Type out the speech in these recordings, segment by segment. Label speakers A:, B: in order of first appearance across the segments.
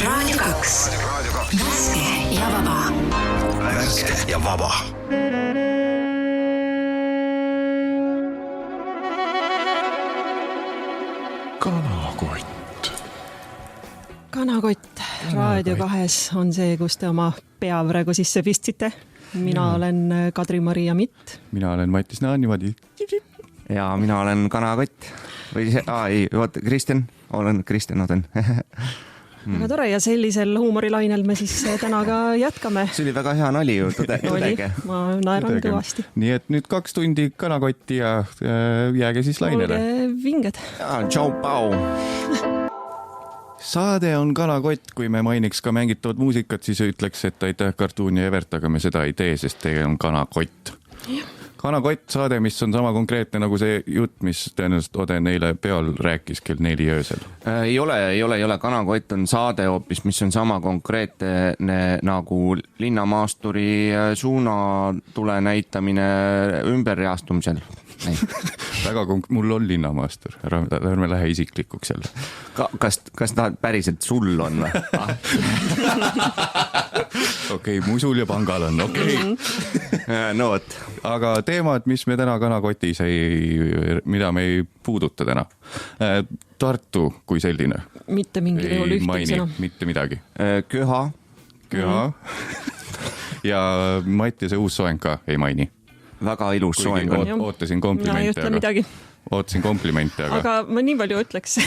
A: Raadio 2. Värske ja vaba.
B: Värske ja vaba.
C: Kanakott. Raadio 2 on see, kus te oma pea praegu sisse pistsite. Mina olen Kadri-Maria Mitt.
D: Mina olen Mattis Naan, niimoodi.
E: Ja mina olen Kanakott. Või see, Kristjan. Olen Kristjan, ootan.
C: Väga tore ja sellisel huumorilainel me siis täna ka jätkame.
E: See oli väga hea nali ju, tõdege.
C: Ma naeran kõvasti.
D: Nii et nüüd 2 tundi Kanakotti ja jääge siis lainele.
C: Olge vinged.
E: Tšau, pau.
D: Saade on Kanakott, kui me mainiks ka mängitavat muusikat, siis ütleks, et aitäh Cartoon ja Evert, aga me seda ei tee, sest tege on Kanakott. Kanakott saade, mis on sama konkreetne nagu see jutt, mis tõenäoliselt Ode neile peal rääkis kell 4 öösel.
E: Ei ole. Kanakott on saade hoopis, mis on sama konkreetne nagu linnamaasturi suunatule näitamine ümberreastumisel.
D: Väga mul on linnamaastur, ärme lähe isiklikuks jälle.
E: Kas ta päriselt sul on või?
D: Okei, musul ja pangal on, okei.
E: No võt.
D: Aga teemad, mis me täna Kanakotis mida me ei puuduta täna. Tartu kui selline.
C: Mitte mingil juhul ühtegi sõna.
D: Mitte midagi.
E: Köha.
D: Ja Mattiase uus soeng ka ei maini.
E: Väga ilus soeng on.
D: Ootasin komplimente, aga
C: ma nii palju ütleks,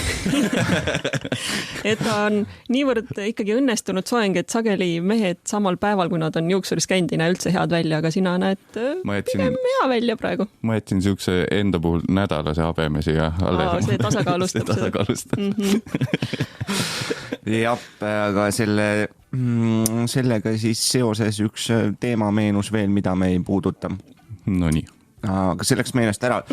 C: et ta on niivõrd ikkagi õnnestunud soeng, et sageli mehed samal päeval, kui nad on juuksuris käinud, ei näe üldse head välja, aga sina näed pigem hea välja praegu.
D: Ma jätsin siukse enda puhul nädalase habemesi ja alles.
C: See tasakaalustab.
E: Jah, aga sellega siis seoses üks teema meenus veel, mida me ei puuduta.
D: No nii.
E: Aga see läks meelest ära.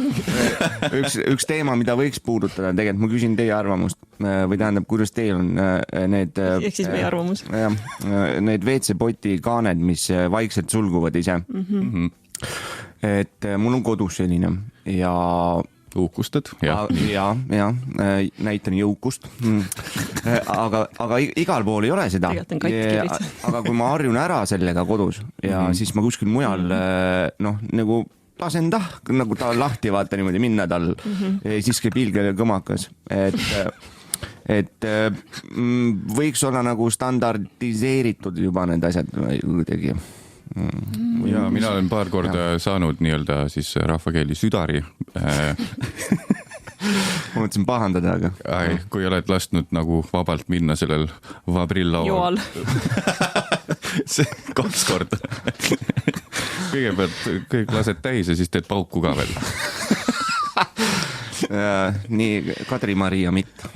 E: Üks teema, mida võiks puudutada, tegelikult ma küsin teie arvamust või tähendab, kuidas teil on need
C: ehk siis meie arvamus.
E: Need WC-poti kaaned, mis vaikselt sulguvad ise. Et mul on kodus selline ja
D: uhkustad?
E: Ja, näitan jõukust. Aga igal pool ei ole seda. Aga kui ma harjun ära sellega kodus ja siis ma kuskil mujal nagu lasen nagu ta lahti vaata niimoodi minna tal. Siis käib ilgele kõmakas. Et võiks olla nagu standardiseeritud juba need asjad kuidagi.
D: Ja mina olen paar korda saanud nii-öelda siis rahvakeeli südari.
E: Ma mõtlesin pahandada, aga...
D: kui oled lasknud nagu vabalt minna sellel vabrillaual.
C: Joal.
D: See 2 korda. Kõigepealt kõik lased täis ja siis teed pauku ka veel.
E: Nii, Kadri-Maria Mitt.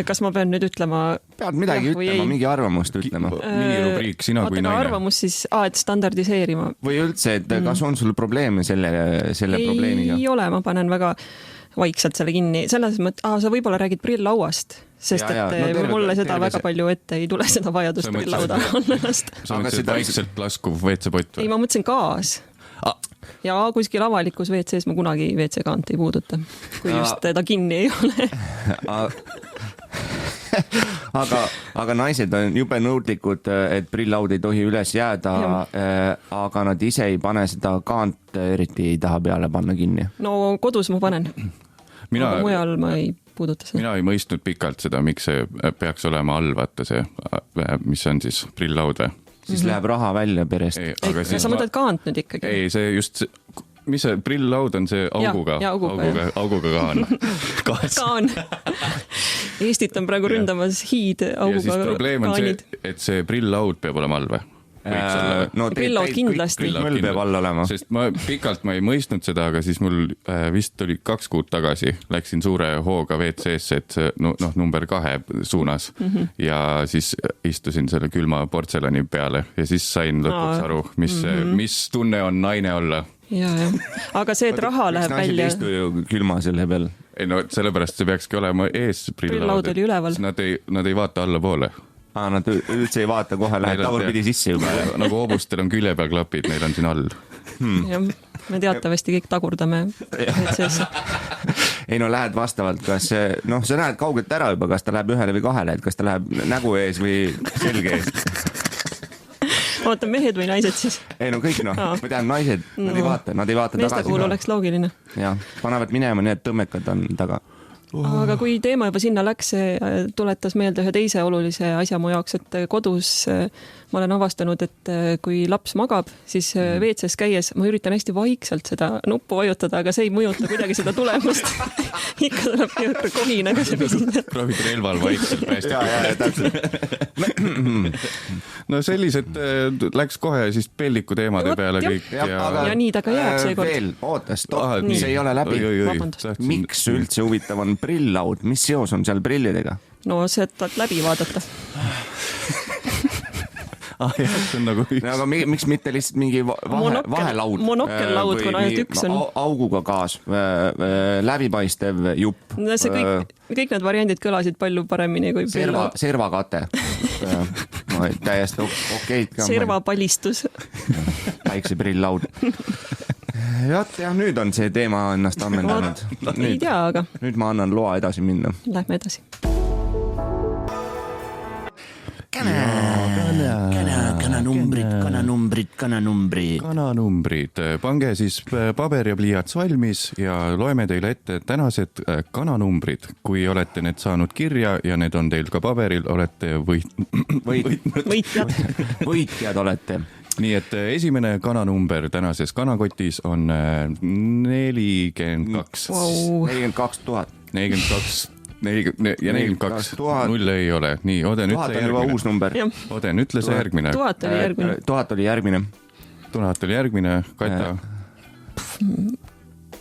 C: Kas ma pean nüüd ütlema?
E: Pead midagi ütlema, mingi arvamust ütlema.
D: Minirubriik, sina kui naine.
C: Arvamus siis, et standardiseerima.
E: Või üldse, et kas on sul probleeme selle probleemiga?
C: Ei ole, ma panen väga vaikselt selle kinni. Selles mõttes, sa võib-olla räägid prilllauast, sest et mulle seda väga palju ette ei tule seda vajadust prilllauda on ennast.
D: Sa mõtlesid vaikselt laskuv WC-pott või?
C: Ei, ma mõtlesin gaas. Ja kuskil avalikus WC-s ma kunagi WC-kaant ei puuduta, kui just ta kinni ei ole.
E: aga naised on jube nõudlikud, et prillaud ei tohi üles jääda, aga nad ise ei pane seda kaant, eriti ei taha peale panna kinni.
C: No kodus ma panen. Aga mujal ma ei puuduta seda.
D: Mina ei mõistnud pikalt seda, miks see peaks olema all, vaata see, mis on siis prillaud või?
E: Siis läheb raha välja perest.
C: Sa mõtled kaant nüüd ikkagi?
D: Ei, see just, mis see prillaud on see auguga kaan.
C: Kaan. Eestit on praegu ründamas hiid auguga
D: kaanid. Ja siis probleem on
C: kaanid.
D: see, et see prillaud peab olema all või?
C: Prillaud kindlasti.
E: Möll peab all olema.
D: Sest pikalt ma ei mõistnud seda, aga siis mul vist oli 2 kuud tagasi, läksin suure hooga WC-sse, et number 2 suunas ja siis istusin selle külma portselani peale ja siis sain lõpuks aru, mis tunne on naine olla.
C: Ja. Aga see, et raha läheb välja...
E: Naised istu ju külma selle peal.
D: Ei, sellepärast see peakski olema ees
C: prillaud oli üleval.
D: Nad ei vaata alla poole.
E: Nad üldse ei vaata, kohe läheb tagurpidi sisse juba.
D: Nagu hoobustel on külje peal klapid, neil on siin all.
C: me teatavasti kõik tagurdame WC-sse.
E: Ei no lähed vastavalt, kas noh, sa näed kaugelt ära juba, kas ta läheb ühele või kahele, et kas ta läheb nägu ees või selge ees.
C: Vaata, mehed või naised siis?
E: Ei no kõik noh, ma tean naised, nad ei vaata tagasi.
C: Meeste puhul oleks loogiline.
E: Jah, panevad minema, need tõmmekad on taga.
C: Aga kui teema juba sinna läks, tuletas meelde ühe teise olulise asja mu jaoks, et kodus ma olen avastanud, et kui laps magab, siis WC-s käies ma üritan hästi vaikselt seda nuppu vajutada, aga see ei mõjuta kuidagi seda tulemust. Ikka tuleb jõhkra kohinaga see pisine.
D: Proovid relval vaikselt päästik. No sellised läks kohe siis pelliku teemade peale kõik.
C: Ja nii ta ka jääb seekord.
E: Veel, oota, stopp, see ei ole läbi. Miks üldse huvitav on prillaud? Mis seos on seal prillidega?
C: No see, et läbi vaadata.
D: Jah, see on nagu üks.
E: Aga miks mitte lihtsalt mingi vahelaud?
C: Monokkellaud, kuna ainult üks on.
E: Auguga kaas, läbipaistev jupp.
C: Kõik need variandid kõlasid palju paremini kui prillaud.
E: Servakate. Täiesti okeid ka.
C: Servapalistus.
E: Väikse prillaud. Ja nüüd on see teema ennast ammendanud.
C: Ei tea, aga.
E: Nüüd ma annan loa edasi minna.
C: Lähme edasi.
D: Kananumbrid. Pange siis paber ja pliiats valmis ja loeme teile ette tänased kananumbrid. Kui olete need saanud kirja ja need on teil ka paberil, olete
E: võitjad olete.
D: Nii et esimene kananumber tänases kanakotis on 42.
E: 42 000.
D: 42 ja 42. 0 ei ole. Nii, Oden, ütle järgmine. Oden, ütle see järgmine.
C: 1000 oli järgmine.
E: 1000 oli järgmine.
D: 1000 oli järgmine. Kata?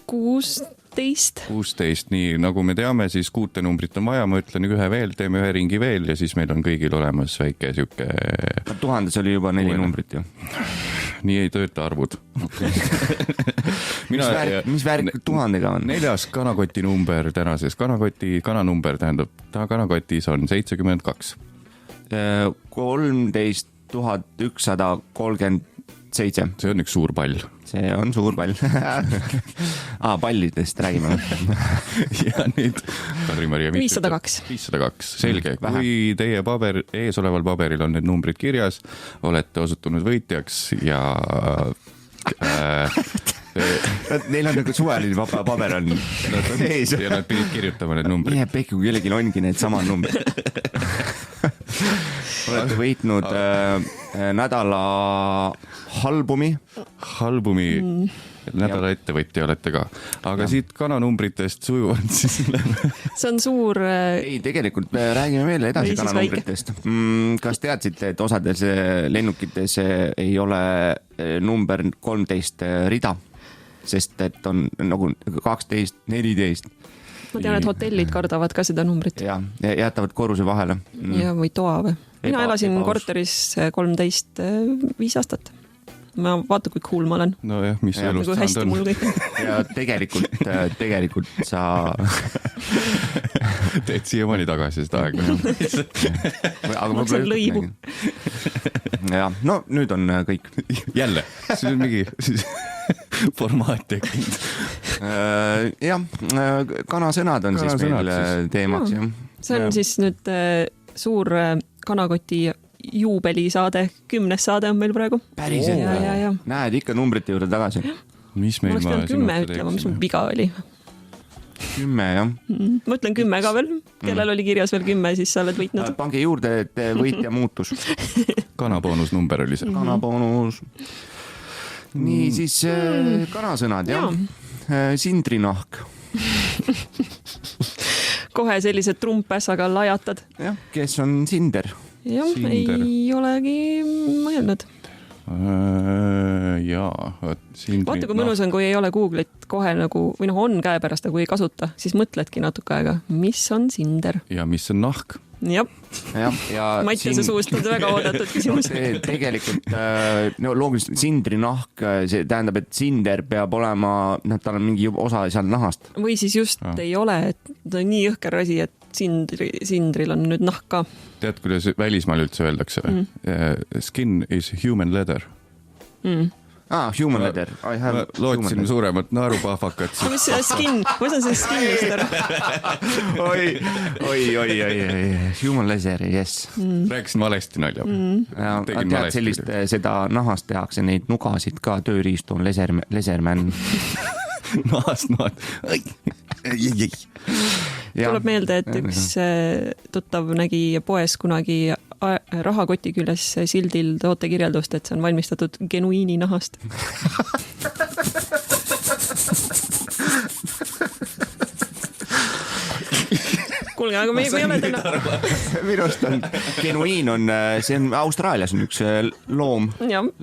C: 16.
D: Nii, nagu me teame, siis 6 numbrit on vaja. Ma ütlen ühe veel, teeme ühe ringi veel ja siis meil on kõigil olemas väike siuke...
E: 1000 oli juba 4 numbrit ju.
D: Nii ei tööta arvud. Okay.
E: Mis värk 1000-ga on?
D: 4. kanakoti number tänases. Kananumber tähendab, kanakotis on 72.
E: 13 137.
D: See on üks suur pall.
E: See on suur pall. Pallidest räägime.
D: Ja nüüd Kadri-Maria
C: 502.
D: 502, selge. Kui teie ees oleval paberil on need numbrid kirjas, olete osutunud võitjaks ja...
E: Neil on nagu suveline vaba paber on sees.
D: Ja nad pidid kirjutama need numbrid.
E: Nii pekku, kui kellelgi ongi need samad numbrid. Olete võitnud nädala halbumi.
D: Nädala ettevõtja olete ka. Aga siit kananumbritest sujuvalt siis läheme.
C: See on suur...
E: Ei, tegelikult räägime veel edasi kananumbritest. Kas teadsite, et osades lennukites ei ole number 13 rida? Sest et on nagu 12, 14.
C: Ma tean, et hotellid kardavad ka seda numbrit.
E: Ja jätavad korruse vahele.
C: Ja või toa või. Mina elasin korteris 13-5 aastat. Ma vaata, kui cool ma olen.
D: No jah, mis elust saanud on.
E: Ja tegelikult sa...
D: Teed siiamaani tagasi seda aega.
C: Maksan lõivu.
E: Ja, no nüüd on kõik.
D: Jälle, siis on mingi formaat tekkinud.
E: Jah, kanasõnad on siis meil teemaks.
C: See on siis nüüd suur kanakoti juubelisaade, 10. saade on meil praegu.
E: Päriselt?
C: Ja.
E: Näed ikka numbrite juurde tagasi.
D: Mis meil
C: ma oleks pidanud 10 ütlema, mis mul viga oli.
E: 10, jah.
C: Ma ütlen 10 ka veel. Kellel oli kirjas veel 10, siis sa oled võitnud.
E: Pange juurde, et võitja muutus.
D: Kanaboonus number oli see.
E: Kanaboonus. Nii, siis kanasõnad, jah. Sindrinahk.
C: Kohe sellised trumpässaga lajatad.
E: Jah, kes on Sinder?
C: Jah, ei olegi mõelnud. Vaata, kui mõnus on, kui ei ole Google'it kohe nagu, või on käepärast, aga kui ei kasuta, siis mõtledki natuke aega, mis on Sinder?
D: Ja mis on nahk?
C: Jah. Mattiase suust on väga oodatud küsimus.
E: Tegelikult, loogiliselt Sindri nahk, see tähendab, et Sinder peab olema, tal on mingi osa seal nahast.
C: Või siis just ei ole, et ta on nii õhker asi, et Sindril on nüüd nahk ka.
D: Tead, kuidas välismaal üldse öeldakse? Skin is human leather.
E: Human leather.
D: Ma lootsin suuremat naarupahvakat.
C: Mis see skin? Ma saan see skinist ära.
E: Oi. Human leather, yes.
D: Rääkisin valesti nalja.
E: Tead sellist, seda nahast tehakse neid nugasid ka, tööriistu on leserman.
D: Nahast.
C: Tuleb meelde, et üks tuttav nägi poes kunagi rahakoti küljes sildil tootekirjeldust, et see on valmistatud genuiini nahast. Kuulge, aga me ei ole täna...
E: Minust on, genuiin on, see on Austraalias on üks loom,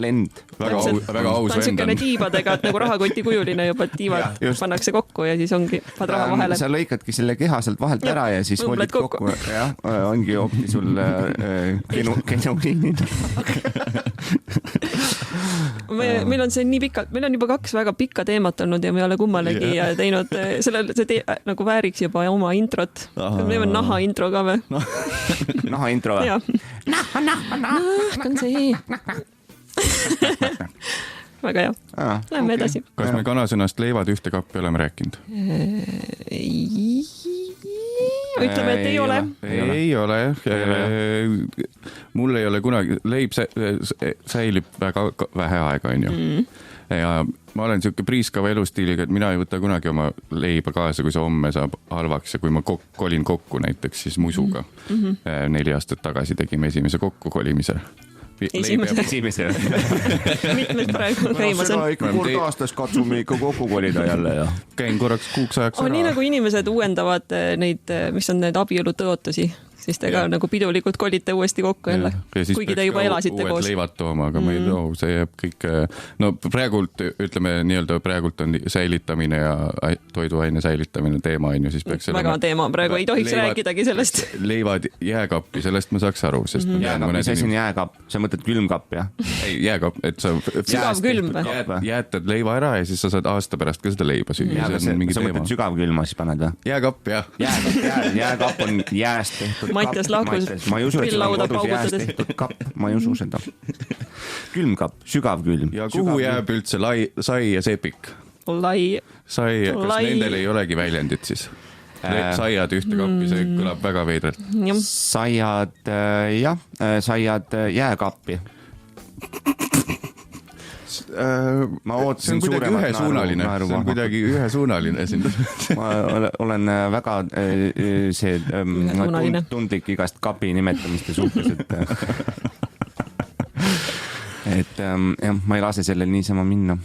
E: lend.
D: Väga aus
C: vend on. Ta on siukene tiibadega, et nagu rahakoti kujuline juba tiibad pannakse kokku ja siis ongi pad raha vahele.
E: Sa lõikadki selle keha sealt vahelt ära ja siis mõtled kokku. Jah, ongi hoopti sul genuiinid.
C: Meil on see nii pikalt, meil on juba 2 väga pikka teemat olnud ja me ei ole kummalegi teinud, see nagu vääriks juba oma introt. Me on naha intro ka või?
E: Naha intro või?
C: Nahk on see. Väga hea. Läheme edasi.
D: Kas me kanasõnast leivad ühte kappi oleme rääkinud?
C: Ütleme, et ei ole.
D: Ei ole. Mul ei ole kunagi, leib säilib väga vähe aega, on ju. Ja ma olen siuke priiskava elustiiliga, et mina ei võta kunagi oma leiba kaasa, kui see homme saab halvaks ja kui ma kolin kokku näiteks siis musuga. 4 aastat tagasi tegime esimese kokkukolimise.
C: Esimese. Mitmed praegu käimas on.
E: Seda ikka kord aastas katsume ikka kokku kolida jälle ja
D: käin korraks kuuks ajaks ära.
C: Nii nagu inimesed uuendavad neid, mis on need abielutõotusi, siis te ka nagu pidulikult kolite uuesti kokku jälle, kuigi te juba elasite koos.
D: Uued leivad tooma, aga ma ei too, see jääb kõik, no praegult, ütleme nii-öelda praegult on säilitamine ja toiduaine säilitamine teema, on ju, siis peaks
C: väga teema, praegu ei tohiks rääkidagi sellest.
D: Leivad jääkappi, sellest ma saaks aru, sest
E: jääkapp, see on jääkapp, sa mõtled külmkapp, jah?
D: Ei, jääkapp, et sa
C: sügavkülm
D: jäätad leiva ära ja siis sa saad aasta pärast ka seda leiba süüa.
E: Sa mõtled sügavkülma siis paned või?
D: Jääkapp, jah.
E: Jääkapp on jääst tehtud.
C: Mattias lahkus grillauda paugutades.
E: Ma ei usu seda. Külmkapp, sügavkülm.
D: Ja kuhu jääb üldse sai ja sepik? Sai, kas nendel ei olegi väljendit siis? Saiad ühte kappi, see kõlab väga veidralt.
E: Saiad, jah, saiad jääkappi. Ma ootasin suuremat naeru.
D: See on kuidagi ühesuunaline siin.
E: Ma olen väga tundlik igast kapi nimetamiste suhtes, et jah, ma ei lase sellel niisama minna.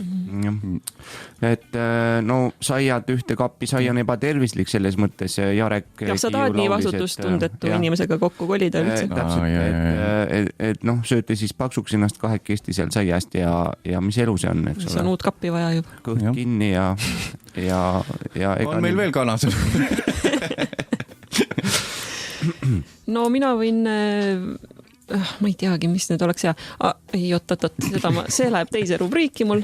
E: Et no saiad ühte kappi, sai on ebatervislik selles mõttes Jarek.
C: Sa tahad nii vastutustundetu inimesega kokku kolida üldse.
E: Täpselt, et noh, sööte siis paksuks ennast kahekesti seal saiast ja mis elu see on, eks ole.
C: See on uut kappi vaja juba.
E: Kõht kinni ja
D: on meil veel kanased?
C: No mina võin... ma ei teagi, mis nüüd oleks hea. Ei, see läheb teise rubriiki mul.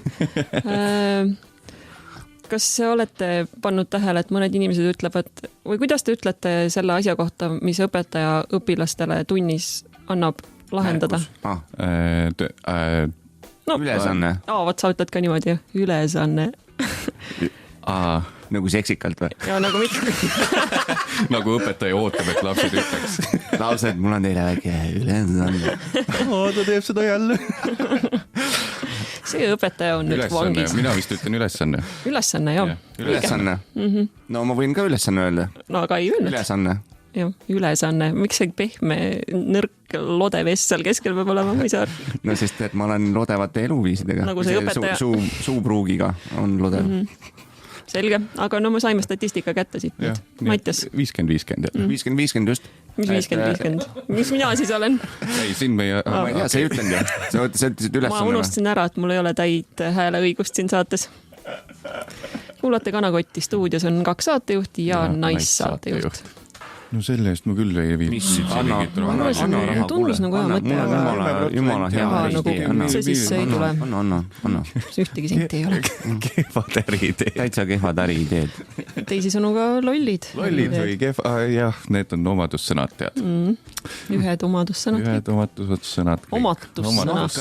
C: Kas olete pannud tähele, et mõned inimesed ütlevad, või kuidas te ütlete selle asja kohta, mis õpetaja õpilastele tunnis annab lahendada?
E: Ülesanne.
C: Vaat sa ütled ka niimoodi, ülesanne.
E: Nagu seksikalt või?
C: Ja nagu mitte.
D: Nagu õpetaja ootab, et lapsed ütleks.
E: Lapsed, mul on teile väike ülesanne.
D: Ta teeb seda jälle.
C: See õpetaja on nüüd vangis.
D: Mina vist ütlen ülesanne.
C: Ülesanne, jah.
E: Ülesanne. No ma võin ka ülesanne öelda.
C: No aga ei öelnud.
E: Ülesanne.
C: Jah, ülesanne. Miks see pehme, nõrk, lodev S seal keskel peab olema? Ma ei saa.
E: No sest, et ma olen lodevate eluviisidega.
C: Nagu see õpetaja.
E: Suupruugiga on lodev.
C: Selge, aga no me saime statistika kätte siit nüüd. Mattias.
D: 50-50.
E: 50-50 just.
C: Mis 50-50? Mis mina siis olen?
D: Ei, siin meie...
E: Ma ei tea, sa ei ütlenud ju. Sa ütlesid ülesanne.
C: Ma unustasin ära, et mul ei ole täit hääleõigust siin saates. Kuulate Kanakotti, stuudios on 2 saatejuhti ja naissaatejuht.
D: no selle eest ma küll ei viinud.
C: Tundus nagu hea mõte, aga
E: jumala hea
C: idee. See siis ei tule.
E: Anna.
C: Ühtegi senti ei ole.
D: Kehvad äriideed.
E: Täitsa kehvad äriideed.
C: Teisisõnu ka lollid.
D: Lollid või kehva, jah, need on omadussõnad, tead.
C: Ühed omadussõnad.
D: Ühed omadussõnad.
C: Omatussõnad.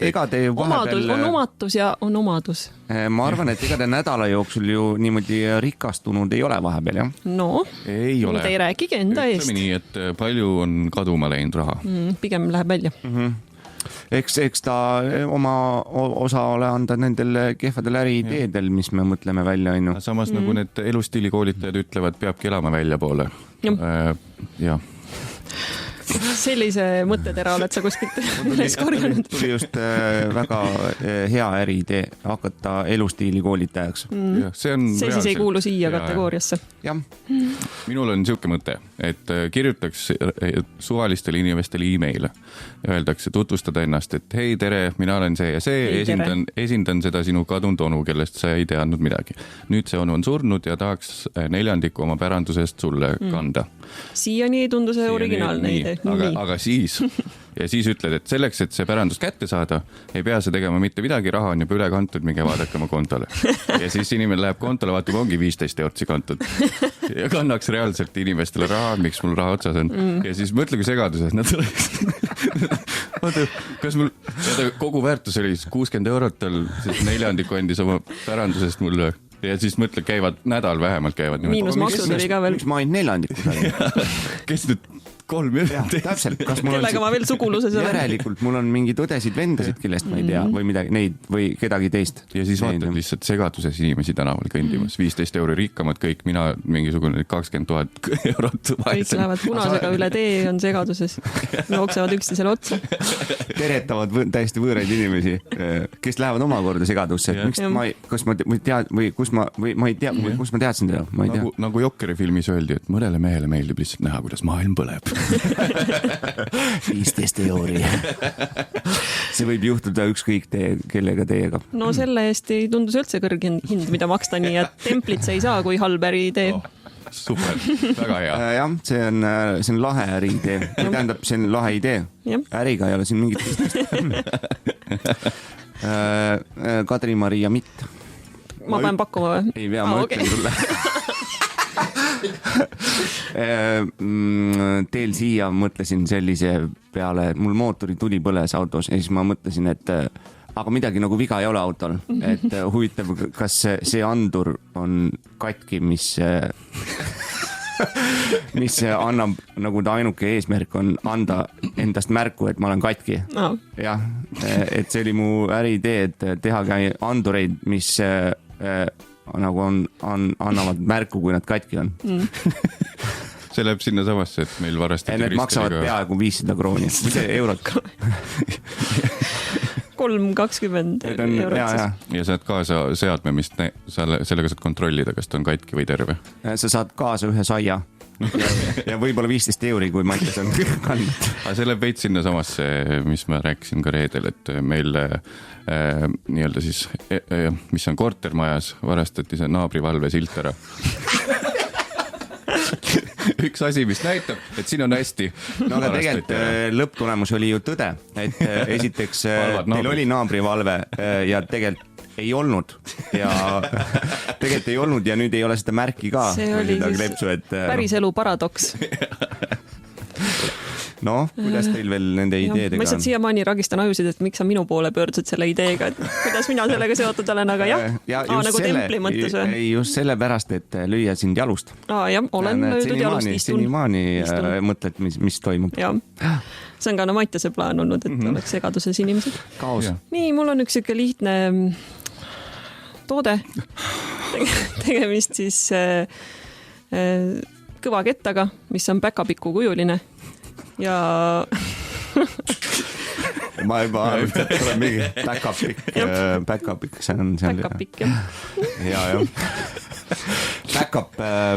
E: Ega te vahepeal...
C: On omatus ja on omadus.
E: Ma arvan, et ega te nädala jooksul ju niimoodi rikastunud ei ole vahepeal, jah?
C: No,
D: ei ole.
C: Te ei rääkige enda eest.
D: Ütleme nii, et palju on kaduma läinud raha.
C: Pigem läheb välja.
E: Eks ta oma osa ole anda nendel kehvadel äriideedel, mis me mõtleme välja.
D: Samas nagu need elustiilikoolitajad ütlevad, peabki elama välja poole. Jah.
C: Sellise mõttetera oled sa kuskilt üles korjanud.
E: Tuli just väga hea äriidee hakata elustiili koolitajaks.
D: See
C: siis ei kuulu siia kategooriasse.
E: Jah.
D: Minul on siuke mõte, et kirjutaks suvalistele inimestele e-maile. Öeldakse tutvustada ennast, et hei, tere, mina olen see ja see, esindan seda sinu kadunud onu, kellest sa ei teadnud midagi. Nüüd see onu on surnud ja tahaks 4% oma pärandusest sulle kanda.
C: Siiani ei tundu see originaalne idee.
D: Aga siis ütled, et selleks, et see pärandus kätte saada, ei pea see tegema mitte midagi, raha on juba üle kantud, minge vaadake oma kontole. Ja siis inimene läheb kontole, vaatab, ongi 15 eurtsi kantud. Ja kannaks reaalselt inimestele raha, miks mul raha otsas on. Ja siis mõtle, kui segaduses nad oleks. Kas mul kogu väärtus oli 60 eurot, tal 4% andis oma pärandusest mulle. Ja siis mõtle, käivad nädal vähemalt käivad.
C: Miinusmaksud oli ka veel.
E: Miks ma ainult 4%?
D: Kes nüüd 3 eurot?
E: Täpselt.
C: Kellega ma veel suguluses olen?
E: Järelikult mul on mingid õdesid, vendasid, kellest ma ei tea või midagi, neid või kedagi teist.
D: Ja siis vaatad lihtsalt segaduses inimesi tänaval kõndimas. 15 euro rikkamad kõik, mina mingisugune 20 000 eurot.
C: Kõik lähevad punasega üle tee, on segaduses. Jooksevad üksteisele otsa.
E: Teretavad täiesti võõraid inimesi, kes lähevad omakorda segadusse. Kas ma tead või kus ma teadsin teda?
D: Nagu Jokkeri filmis öeldi, et mõnele mehele meeldib lihtsalt näha, kuidas maailm põleb.
E: 15 euri. See võib juhtuda ükskõik kellega teiega.
C: No selle eest ei tundus üldse kõrge hind, mida maksta, nii et templit see ei saa, kui halb äriidee.
D: Super, väga hea.
E: Jah, see on lahe äriidee. Tähendab, see on lahe idee. Äriga ei ole siin mingit pistmist. Kadri-Maria Mitt.
C: Ma pean pakkuma või?
E: Ei pea, ma ütlen sulle. Teel siia mõtlesin sellise peale, et mul mootori tuli põles autos ja siis ma mõtlesin, et aga midagi nagu viga ei ole autol, et huvitav, kas see andur on katki, mis annab, nagu ta ainuke eesmärk on anda endast märku, et ma olen katki. Jah, et see oli mu äriidee, et tehagi andureid, mis nagu annavad märku, kui nad katki on.
D: See läheb sinna samasse, et meil varastati
E: Need maksavad peaaegu 500 krooni, või see eurot.
C: 3,20 eurot.
D: Ja saad kaasa seadme, mis sellega saad kontrollida, kas ta on katki või terve.
E: Sa saad kaasa ühe saia. Ja võib-olla 15 euri, kui Mattias on kandnud.
D: Aga see läheb veits sinna samasse, mis ma rääkisin ka reedel, et meil nii-öelda siis, mis on kortermajas, varastati see naabrivalve silt ära. Üks asi, mis näitab, et siin on hästi.
E: No aga tegelikult lõpptulemus oli ju tõde, et esiteks teil oli naabrivalve ja tegelikult ei olnud ja tegelikult ei olnud ja nüüd ei ole seda märki ka.
C: See oli siis päris elu paradoks.
E: No, kuidas teil veel nende ideedega on?
C: Ma lihtsalt siiamaani ragistan ajusid, et miks sa minu poole pöördsid selle ideega, et kuidas mina sellega seotud olen, aga nagu templi mõttes või?
E: Ei, just sellepärast, et lüüa sind jalust.
C: Jah, olen löödud jalust, istun.
E: Senimaani mõtled, mis toimub.
C: See on ka Mattiase plaan olnud, et oleks segaduses inimesed.
E: Kaos.
C: Nii, mul on üks siuke lihtne toode. Tegemist siis kõva kettaga, mis on päkapiku kujuline. Ja
E: ma juba arvan, et tuleb mingi back-up-pik, see on
C: back-up-pik,
E: jah.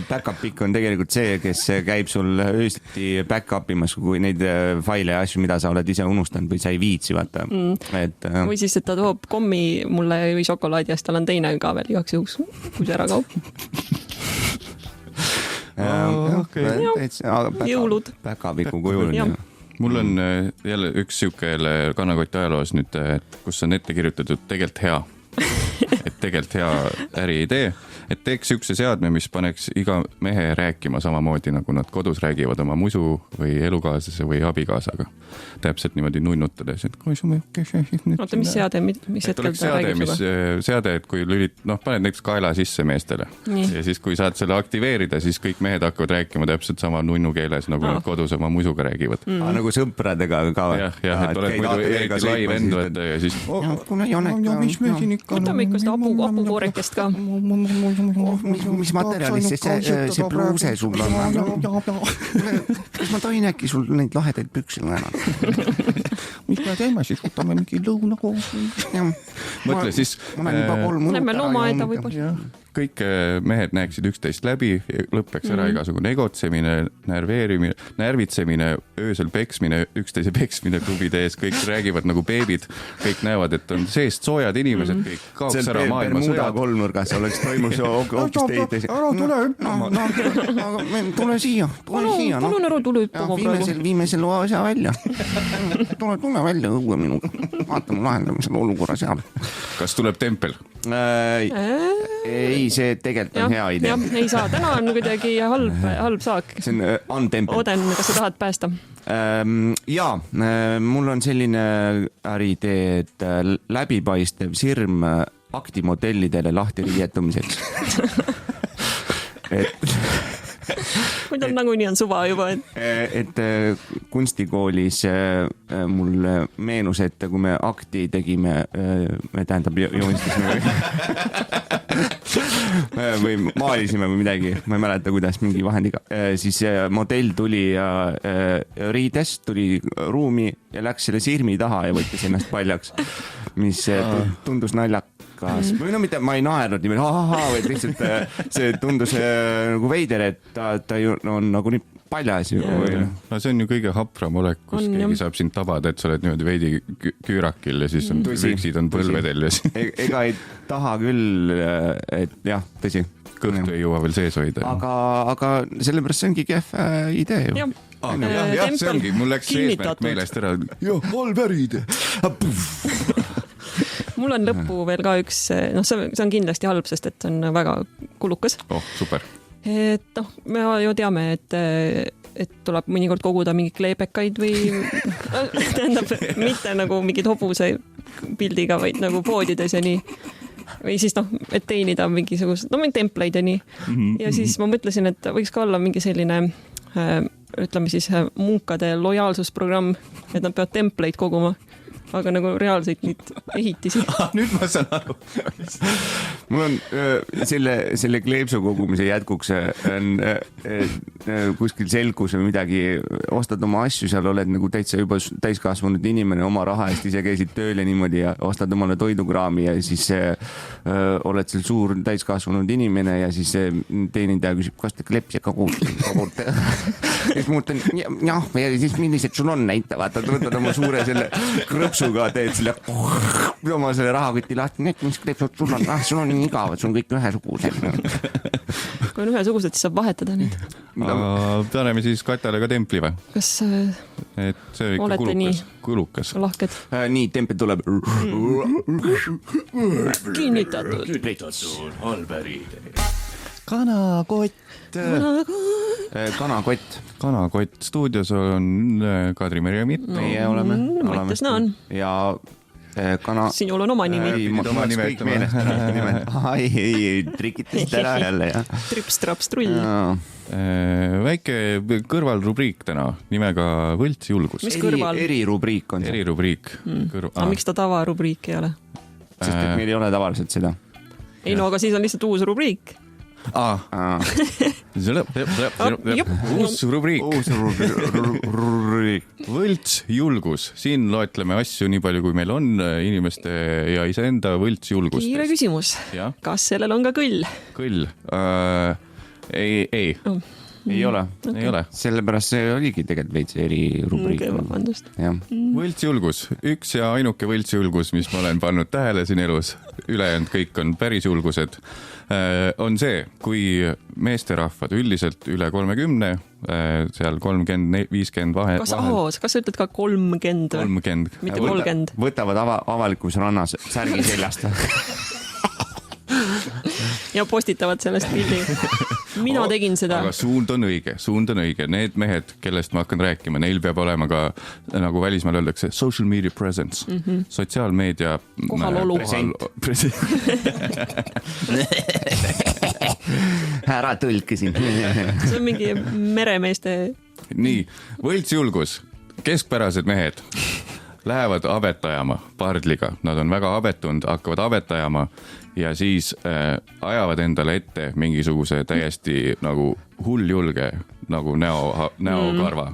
E: Back-up-pik on tegelikult see, kes käib sul öösiti back-up imas, kui neid faile ja asju, mida sa oled ise unustanud või sa ei viitsi, vaata.
C: Või siis, et ta toob kommi mulle või šokolaadi ja siis tal on teine ka veel igaks juhuks, kui see ära kaob. Jõulud.
E: Päkapiku kujul.
D: Mul on jälle üks siuke kannakoti ajaloos nüüd, kus on ette kirjutatud tegelikult hea. Et tegelikult hea äriidee, et teeks siukse seadme, mis paneks iga mehe rääkima samamoodi, nagu nad kodus räägivad oma musu või elukaaslase või abikaasaga. Täpselt niimoodi nunnutades, et kui
C: oota, mis seade, mis hetkel ta räägib sulle?
D: Seade, et kui paned näiteks kaela sisse meestele ja siis kui saad selle aktiveerida, siis kõik mehed hakkavad rääkima täpselt sama nunnu keeles, nagu nad kodus oma musuga räägivad.
E: Nagu sõpradega ka.
D: Jah, et oled muidu eriti lai vend ja siis
C: võtame ikka seda apukoorekest ka.
E: Mis materjalist see pluuse sul on? Kas ma tohin äkki sul neid lahedaid püksil näha?
B: Mis me teeme siis, võtame mingi lõunakoofi?
D: Mõtle siis...
C: Lähme loomaaeda võib-olla.
D: Kõik mehed näeksid üksteist läbi, lõppeks ära igasugune egotsemine, närvitsemine, öösel peksmine, üksteise peksmine klubide ees, kõik räägivad nagu beebid, kõik näevad, et on seest soojad inimesed, kõik kaoks ära maailma sõjad.
E: Bermuda kolmnurgas oleks toimus hoopis teid.
B: Ära tule hüppama.
E: Tule siia.
C: Palun ära tule hüppama praegu.
E: Viime selle asja välja. Tule välja õue minuga. Vaatame lahendame selle olukorra seal.
D: Kas tuleb tempel?
E: Ei, see tegelikult on hea idee.
C: Jah, ei saa. Täna on kuidagi halb saak.
E: See on untempel.
C: Oden, kas sa tahad päästa?
E: Jaa, mul on selline äriidee, et läbipaistev sirm aktimodellidele lahti riietumiseks.
C: Muid on nagunii on suva juba.
E: Et kunstikoolis mul meenus, et kui me akti tegime, me tähendab joonistasime või maalisime või midagi, ma ei mäleta, kuidas mingi vahendiga, siis modell tuli ja riides, tuli ruumi ja läks selle sirmi taha ja võttis ennast paljaks, mis tundus naljakas. Või no mitte, ma ei naernud niimoodi, vaid lihtsalt see tundus nagu veider, et ta ju on nagu nii paljas ju.
D: No see on ju kõige hapram olek, kus keegi saab sind tabada, et sa oled niimoodi veidi küürakil ja siis on rüksid on põlvedel.
E: Ega ei taha küll, et jah, tõsi.
D: Kõhtu ei jõua veel sees hoida.
E: Aga sellepärast see ongi kehv idee ju.
D: Jah, see ongi, mul läks eesmärk meelest ära.
B: Halb äriidee.
C: Mul on lõppu veel ka üks, see on kindlasti halb, sest et on väga kulukas.
D: Super.
C: Et me ju teame, et tuleb mõnikord koguda mingi kleepekaid või tähendab, mitte nagu mingid hobuse pildiga, vaid nagu poodides ja nii. Või siis et teenida mingisugust, mingi templeid ja nii. Ja siis ma mõtlesin, et võiks ka olla mingi selline, ütleme siis munkade lojaalsusprogramm, et nad peavad templeid koguma. Aga nagu reaalselt neid ehitisi.
D: Nüüd ma saan aru.
E: Mul on selle kleepsu kogumise jätkuks kuskil selgus või midagi, ostad oma asju, seal oled nagu täitsa juba täiskasvanud inimene oma raha eest, ise käisid tööle niimoodi ja ostad omale toidukraami ja siis oled seal suur täiskasvanud inimene ja siis teenindaja küsib, kas te klepsi kogute? Siis ma mõtlen, jah, ja siis millised sul on näita, vaata, võtad oma suure selle krõpsuga, teed selle oma selle rahakoti lahti, mis klepsud sul on, sul on nii igavad, sul on kõik ühesugused.
C: Kui on ühesugused, siis saab vahetada neid.
D: Paneme siis Katale ka templi või?
C: Kas
D: et see on ikka kulukas.
C: Lahked.
E: Nii, tempel tuleb.
C: Kinnitatud.
B: Halb äriidee. Kanakott.
E: Kanakott.
D: Stuudios on Kadri Merjamit.
E: Meie oleme.
C: Mõttes näon.
E: Ja
C: sinul on oma nimi.
E: Ei, trikitest ära jälle.
C: Trips-traps-trull.
D: Väike kõrvalrubriik täna nimega Võlts julgus.
C: Mis kõrval?
E: Erirubriik on see.
D: Erirubriik.
C: Aga miks ta tavarubriik ei ole?
E: Sest et meil ei ole tavaliselt seda.
C: Ei aga siis on lihtsalt uus rubriik.
D: Uus rubriik. Võlts julgus. Siin loetleme asju nii palju, kui meil on inimeste ja iseenda võlts julgust.
C: Kiire küsimus. Kas sellel on ka kõll?
D: Kõll? Ei.
E: ei ole.
D: Ei ole.
E: Sellepärast see oligi tegelikult veits erirubriik.
C: Vabandust.
D: Võltsjulgus, üks ja ainuke võltsjulgus, mis ma olen pannud tähele siin elus, ülejäänud kõik on päris julgused, on see, kui meesterahvad üldiselt üle 30, seal 30-50 vahel.
C: Kas sa ütled ka 30?
D: 30.
C: Mitte 30.
E: Võtavad avalikus rannas särgi seljast.
C: Ja postitavad sellest pildi. Mina tegin seda.
D: Aga suund on õige. Need mehed, kellest ma hakkan rääkima, neil peab olema ka, nagu välismaal öeldakse, social media presence, sotsiaalmeedia
C: kohalolu.
E: Ära tõlkisin.
C: See on mingi meremeeste.
D: Nii, võltsjulgus, keskpärased mehed lähevad abet ajama pardliga, nad on väga abetunud, hakkavad abet ajama ja siis ajavad endale ette mingisuguse täiesti nagu hulljulge nagu näokarva.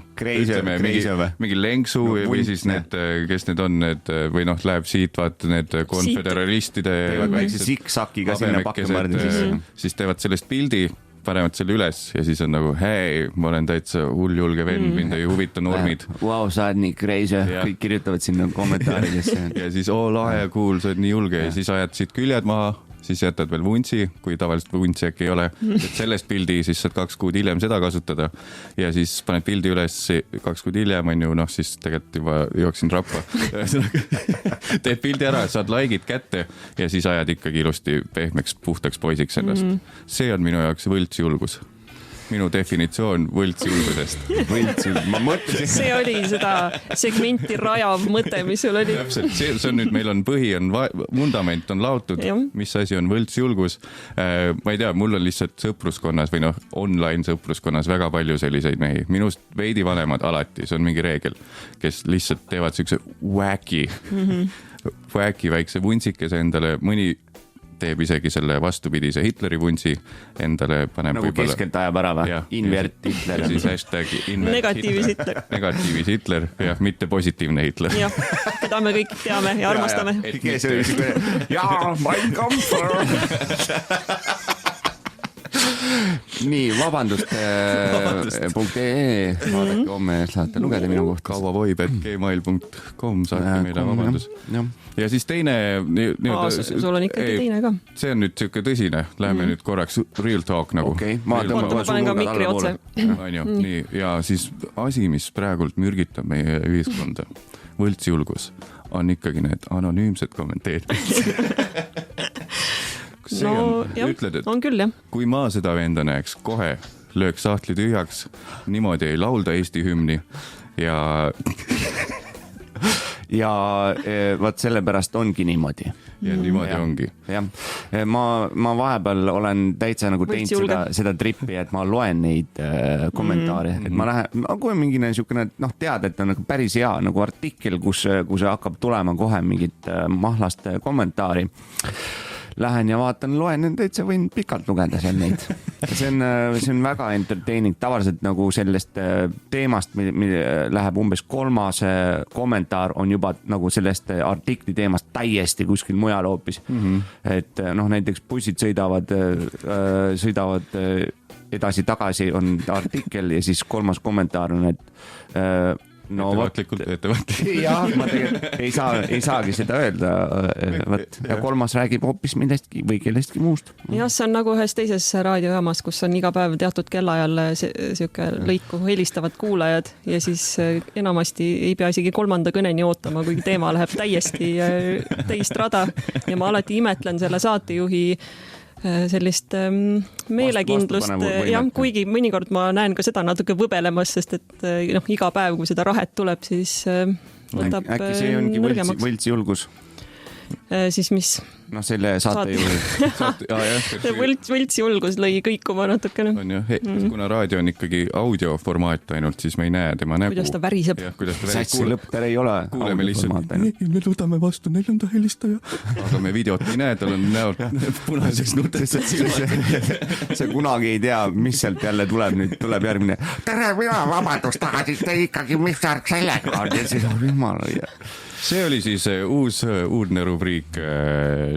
D: Mingi lenksu või siis need, kes need on, need, või läheb siit, vaata need konföderalistide
E: siksaki ka sinna pakkemardi sisse.
D: Siis teevad sellest pildi, panevad selle üles ja siis on nagu, hei, ma olen täitsa hulljulge vend, mind ei huvita normid.
E: Wow, sa oled nii crazy, kõik kirjutavad sinna kommentaaridesse.
D: Ja siis, lahe, cool, sa oled nii julge ja siis ajad siit küljed maha, siis jätad veel vuntsi, kui tavaliselt vuntsi äkki ei ole. Et sellest pildi siis saad 2 kuud hiljem seda kasutada ja siis paned pildi üles 2 kuud hiljem, on ju, siis tegelikult juba jooksin rappa. Teed pildi ära, saad like'id kätte ja siis ajad ikkagi ilusti pehmeks, puhtaks poisiks ennast. See on minu jaoks võltsjulgus. Minu definitsioon võltsjulgusest.
E: Ma mõtlesin.
C: See oli seda segmenti rajav mõte, mis sul oli.
D: Täpselt, see on nüüd, meil on põhi, vundament on laotud, mis asi on võltsjulgus. Ma ei tea, mul on lihtsalt sõpruskonnas või online sõpruskonnas väga palju selliseid mehi. Minust veidi vanemad alati, see on mingi reegel, kes lihtsalt teevad siukse wacky väikse vuntsikese endale, mõni teeb isegi selle vastupidise Hitleri vuntsi endale paneb
E: nagu keskelt ajab ära või? Invert Hitler.
D: Ja siis hashtag
C: negatiivis Hitler.
D: Negatiivis Hitler, jah, mitte positiivne Hitler.
C: Jah, keda me kõik teame ja armastame.
E: Jaa, Mein Kampf. Nii, vabandust. .ee vaadake homme, saate lugeda minu kohta.
D: kauavoib@gmail.com saate meile vabandus. Ja siis teine...
C: sul on ikkagi teine ka.
D: See on nüüd siuke tõsine. Läheme nüüd korraks real talk nagu.
E: Okei, ma
C: panen ka mikri otse.
D: Nii, ja siis asi, mis praegult mürgitab meie ühiskonda, võltsjulgus, on ikkagi need anonüümsed kommenteerid. Ütled, et
C: on küll, jah.
D: Kui ma seda venda näeks, kohe lööks sahtli tühjaks, niimoodi ei laulda Eesti hümni ja
E: võt sellepärast ongi niimoodi.
D: Ja niimoodi ongi.
E: Jah. Ma vahepeal olen täitsa nagu teinud seda trippi, et ma loen neid kommentaare, et ma lähen, kui on mingi niisugune, tead, et on nagu päris hea nagu artikkel, kus hakkab tulema kohe mingit mahlast kommentaari. Lähen ja vaatan, loen, täitsa võin pikalt lugeda seal neid. See on väga entertaining. Tavaliselt nagu sellest teemast läheb umbes 3. kommentaar on juba nagu sellest artikli teemast täiesti kuskil mujal hoopis. Et näiteks bussid sõidavad edasi-tagasi on artikkel ja siis 3. kommentaar on, et
D: ettevaatlikult.
E: Jah, ma tegelikult ei saagi seda öelda. Ja 3. räägib hoopis millestki või kellestki muust.
C: Jah, see on nagu ühes teises raadiojaamas, kus on iga päev teatud kellaajal siuke lõiku helistavad kuulajad ja siis enamasti ei pea isegi 3. kõneni ootama, kuigi teema läheb täiesti teist rada ja ma alati imetlen selle saatejuhi sellist meelekindlust, jah, kuigi mõnikord ma näen ka seda natuke võbelemas, sest et iga päev, kui seda rahet tuleb, siis võtab
E: äkki see ongi võltsjulgus?
C: Siis mis?
E: Selle saatejuhi.
C: Võltsjulgus lõi kõikuma natukene.
D: On ju, kuna raadio on ikkagi audioformaat ainult, siis me ei näe tema nägu.
C: Kuidas ta väriseb.
E: Sätsi lõppter ei ole
D: audioformaat ainult. Me võtame vastu 4. helistaja. Aga me videot ei näe, tal on näol punaseks nutesed silmas.
E: See kunagi ei tea, mis sealt jälle tuleb. Nüüd tuleb järgmine. Tere, mina vabandust tagasite ikkagi, mis värk sellega on. Ja siis on jumala.
D: see oli siis uudne rubriik,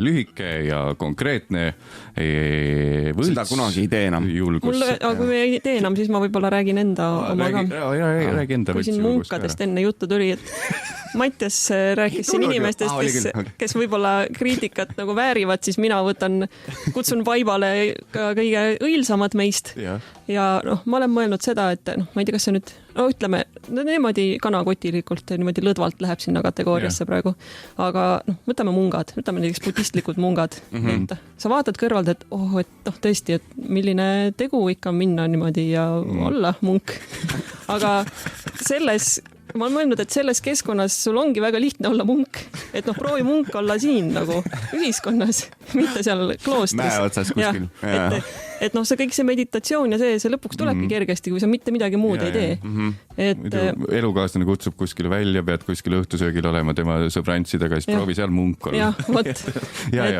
D: lühike ja konkreetne.
E: Seda kunagi ei tee enam.
C: Aga kui me ei tee enam, siis ma võib-olla räägin enda oma ka.
D: Räägi enda
C: kui siin munkadest enne juttu tuli, et Mattias rääkis siin inimestest, kes võib-olla kriitikat nagu väärivad, siis mina kutsun vaibale ka kõige õilsamad meist. Ja ma olen mõelnud seda, et ma ei tea, kas see nüüd, ütleme, niimoodi kanakotilikult, niimoodi lõdvalt läheb sinna kategooriasse praegu. Aga võtame mungad, võtame näiteks budistlikud mungad. Sa vaatad kõrvalt, et tõesti, et milline tegu ikka minna niimoodi ja olla munk. Aga ma olen mõelnud, et selles keskkonnas sul ongi väga lihtne olla munk. Et proovi munk olla siin nagu ühiskonnas, mitte seal kloostris.
E: Mäe otsas kuskil.
C: Et see kõik see meditatsioon ja see lõpuks tulebki kergesti, kui sa mitte midagi muud ei tee.
D: Elukaaslane kutsub kuskile välja, pead kuskile õhtusöögil olema tema sõbrantsidega, siis proovi seal munk olla.
C: Jah,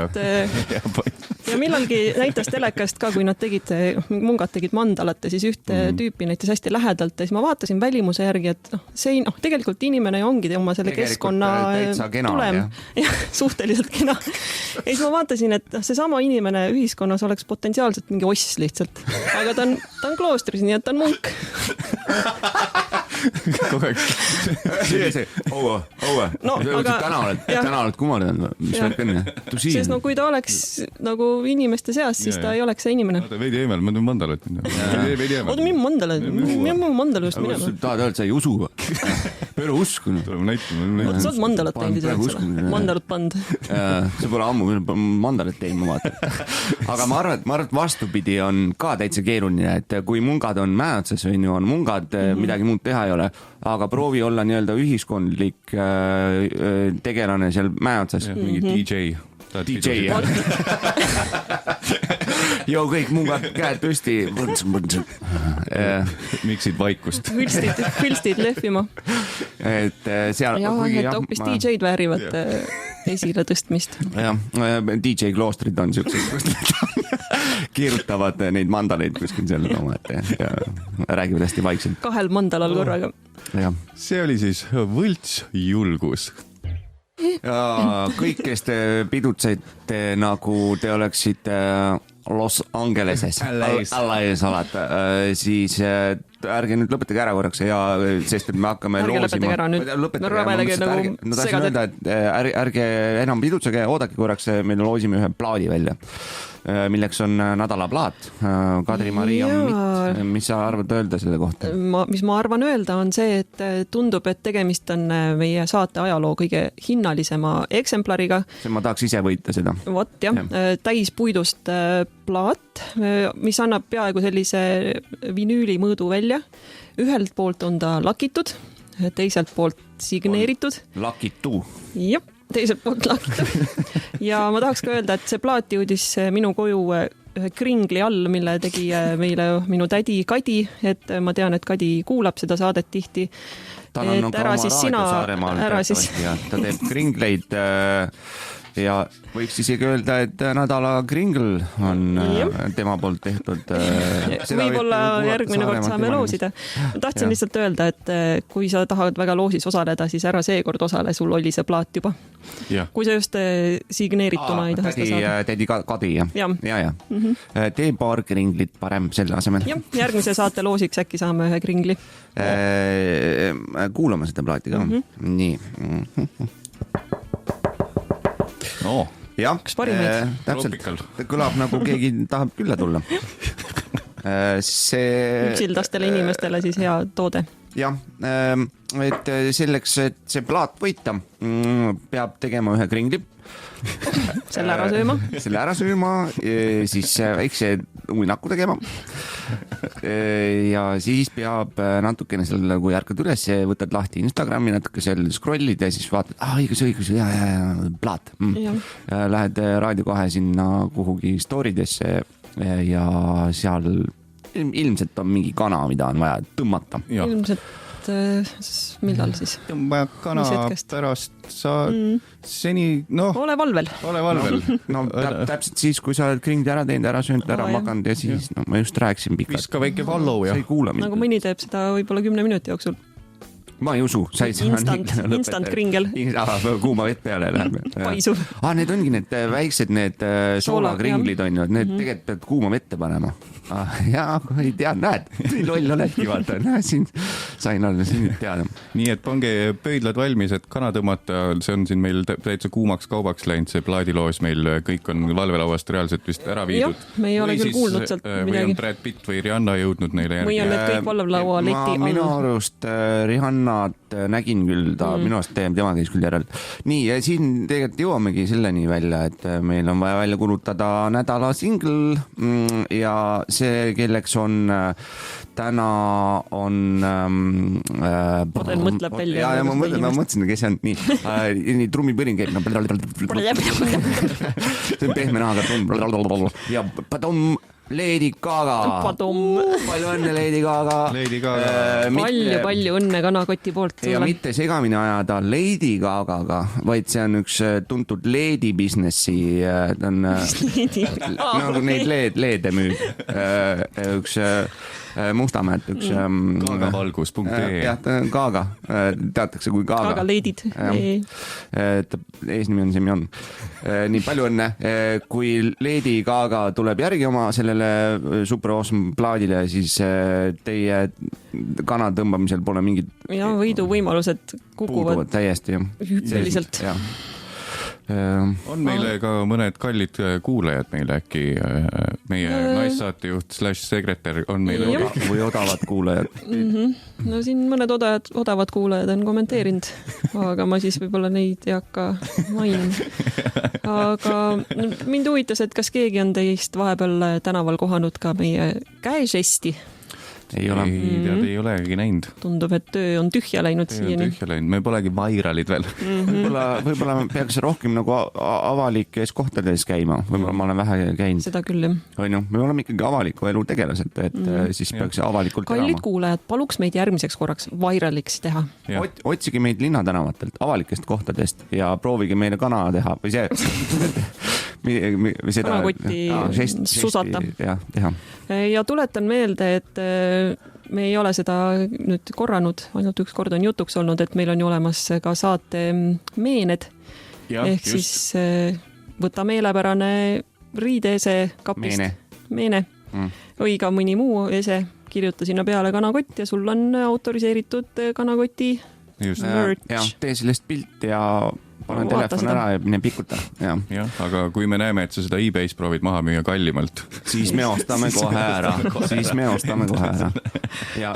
C: vot. Ja millalgi näitas telekast ka, kui mungad tegid mandalat ja siis ühte tüüpi näitas hästi lähedalt ja siis ma vaatasin välimuse järgi, et see tegelikult inimene ongi oma selle keskkonna tulem. Ja, suhteliselt kena. Ja siis ma vaatasin, et seesama inimene ühiskonnas oleks potentsiaalselt mingi oss lihtsalt. Aga ta on kloostris, nii et ta on munk.
E: Täna oled kumardanud. Mis värk on?
C: Sest kui ta oleks nagu inimeste seas, siis ta ei oleks see inimene.
D: Veidi eemel, ma tulen mandalat.
C: Oota, minu mandala just minema.
E: Tahad öelda, sa ei usu? Pööre uskunud.
C: Sa oled mandalat teinud. Mandalat pand.
E: See pole ammu mandalat teinud, ma vaatan. Aga ma arvan, et vastupidi on ka täitsa keeruline, et kui mungad on mäeotsas või on mungad, midagi muud teha ei ole, aga proovi olla nii-öelda ühiskondlik tegelane seal mäeotsas.
D: Mingi DJ,
E: jah. Jo, kõik mungad käed püsti.
D: Miksid vaikust.
C: Hülstid lehvima.
E: Et seal...
C: et hoopis DJ-d väärivad esile tõstmist.
E: Jah, DJ kloostrid on siuksed, kiirutavad neid mandaleid kuskil seal oma, ja räägivad hästi vaikselt.
C: 2 mandalal korraga.
D: See oli siis võlts julgus.
E: Ja kõik, kes te pidutseite nagu te oleksite Los Angeleses, siis ärge nüüd lõpetage ära korraks, sest et me hakkame loosima. Ärge enam pidutsege, oodake korraks, me loosime ühe plaadi välja, milleks on nädalaplaat. Kadri-Maria, mis sa arvad öelda selle kohta?
C: Mis ma arvan öelda on see, et tundub, et tegemist on meie saate ajaloo kõige hinnalisema eksemplariga.
E: Ma tahaks ise võita seda.
C: Vot jah, täispuidust plaat, mis annab peaaegu sellise vinüüli mõõdu välja. Ühelt poolt on ta lakitud, teiselt poolt signeeritud.
E: Lakitu.
C: Jah, teiselt poolt lakitud. Ja ma tahaks ka öelda, et see plaat jõudis minu koju ühe kringli all, mille tegi meile minu tädi Kadi, et ma tean, et Kadi kuulab seda saadet tihti.
E: Tal on ka oma raadio Saaremaal. Ta teeb kringleid ja võiks isegi öelda, et nädala kringl on tema poolt tehtud.
C: Võib-olla järgmine kord saame loosida. Tahtsin lihtsalt öelda, et kui sa tahad väga loosis osaleda, siis ära seekord osale, sul oli see plaat juba. Kui sa just signeerituna ei taha seda saada.
E: Tädi Kadi, jah. Tee paar kringlit parem selle asemel.
C: Järgmise saate loosiks äkki saame ühe kringli.
E: Kuulame seda plaati ka. Nii.
C: Kas parimaid?
E: Täpselt. Kõlab nagu keegi tahab külla tulla.
C: Üksildastele inimestele siis hea toode.
E: Jah, et selleks, et see plaat võita, peab tegema ühe kringli.
C: Selle ära sööma,
E: siis väikse uinaku tegema. Ja siis peab natukene seal, kui ärkad üles, võtad lahti Instagrami, natuke seal scrollid ja siis vaatad, õigus, plaat. Lähed Raadio 2 sinna kuhugi storidesse ja seal ilmselt on mingi kana, mida on vaja tõmmata.
C: Ilmselt millal siis?
B: Tõmba kana pärast sa seni,
C: Ole valvel.
E: Täpselt siis, kui sa oled kringli ära teinud, ära söönud, ära maganud ja siis, ma just rääkisin pikalt.
B: Viska väike follow ja.
E: Sa ei kuula mind.
C: Nagu mõni teeb seda võib-olla 10 minuti jooksul.
E: ma ei usu, sa ei saa
C: Instant kringel.
E: Kuuma vett peale läheb.
C: Paisub.
E: Need ongi need väiksed need soolakringlid on ju, et need tegelikult pead kuuma vette panema. Jaa, ei tea, näed, nii loll oledki, vaata, siin sain olla siin teada.
D: Nii et pange pöidlad valmis, et kana tõmmata, see on siin meil täitsa kuumaks kaubaks läinud, see plaadiloos meil kõik on valvelauast reaalselt vist ära viidud.
C: Jah, me ei ole küll kuulnud sealt midagi.
D: Või on Brad Pitt või Rihanna jõudnud neile järgi.
C: Või on need kõik valvelaua leti all.
E: Minu arust Rihannat nägin küll, minu arust tema käis küll järel. Nii, ja siin tegelikult jõuamegi selleni välja, et meil on vaja välja kulutada nädala single ja see, kelleks on täna on
C: Padel mõtleb välja.
E: Ja ma mõtlesin, kes see on. Nii trummipõrin käib. See on pehme nahaga trumm. Ja padom Lady Gaga. Palju õnne, Lady Gaga.
C: Palju õnne kanakoti poolt.
E: Ja mitte segamini ajada Lady Gagaga, vaid see on üks tuntud Lady businessi. Ta on nagu neid leede müüb. Üks Mustamäed, üks
D: Gaagavalgus.ee.
E: Jah, ta on Gaga. Teatakse kui Gaga.
C: Gaga leidid.
E: Eesnimi on Semjon. Nii palju õnne. Kui Lady Gaga tuleb järgi oma sellele Super Awesome plaadile, siis teie kana tõmbamisel pole mingid...
C: Ja võiduvõimalused kukuvad
E: täiesti.
C: Hüppeliselt.
D: On meile ka mõned kallid kuulajad meile äkki, meie naissaatejuht / sekretär on meile
E: või odavad kuulajad.
C: No siin mõned odavad kuulajad on kommenteerinud, aga ma siis võib-olla neid ei hakka mainin. Aga mind huvitas, et kas keegi on teist vahepeal tänaval kohanud ka meie käežesti?
E: Ei ole.
D: Ei olegi näinud.
C: Tundub, et töö on tühja läinud siiani.
D: Me polegi vairalid veel.
E: Võib-olla peaks rohkem nagu avalikes kohtades käima. Võib-olla ma olen vähe käinud.
C: Seda küll, jah.
E: Me oleme ikkagi avaliku elu tegelased, et siis peaks avalikult elama.
C: Kallid kuulajad, paluks meid järgmiseks korraks vairaliks teha.
E: Otsige meid linnatänavatelt, avalikest kohtadest ja proovige meile kana teha või see
C: kanakotti susata.
E: Teha.
C: Ja tuletan meelde, et me ei ole seda nüüd korranud, ainult üks kord on jutuks olnud, et meil on ju olemas ka saate meened. Ehk just. Siis võta meelepärane riideese kapist. Meene. Või ka mõni muu ese, kirjuta sinna peale kanakott ja sul on autoriseeritud kanakoti merch.
E: Ja, tee sellest pilt ja panen telefon ära ja mine pikuta.
D: Ja, aga kui me näeme, et sa seda eBay's proovid maha müüa kallimalt,
E: siis me ostame kohe ära.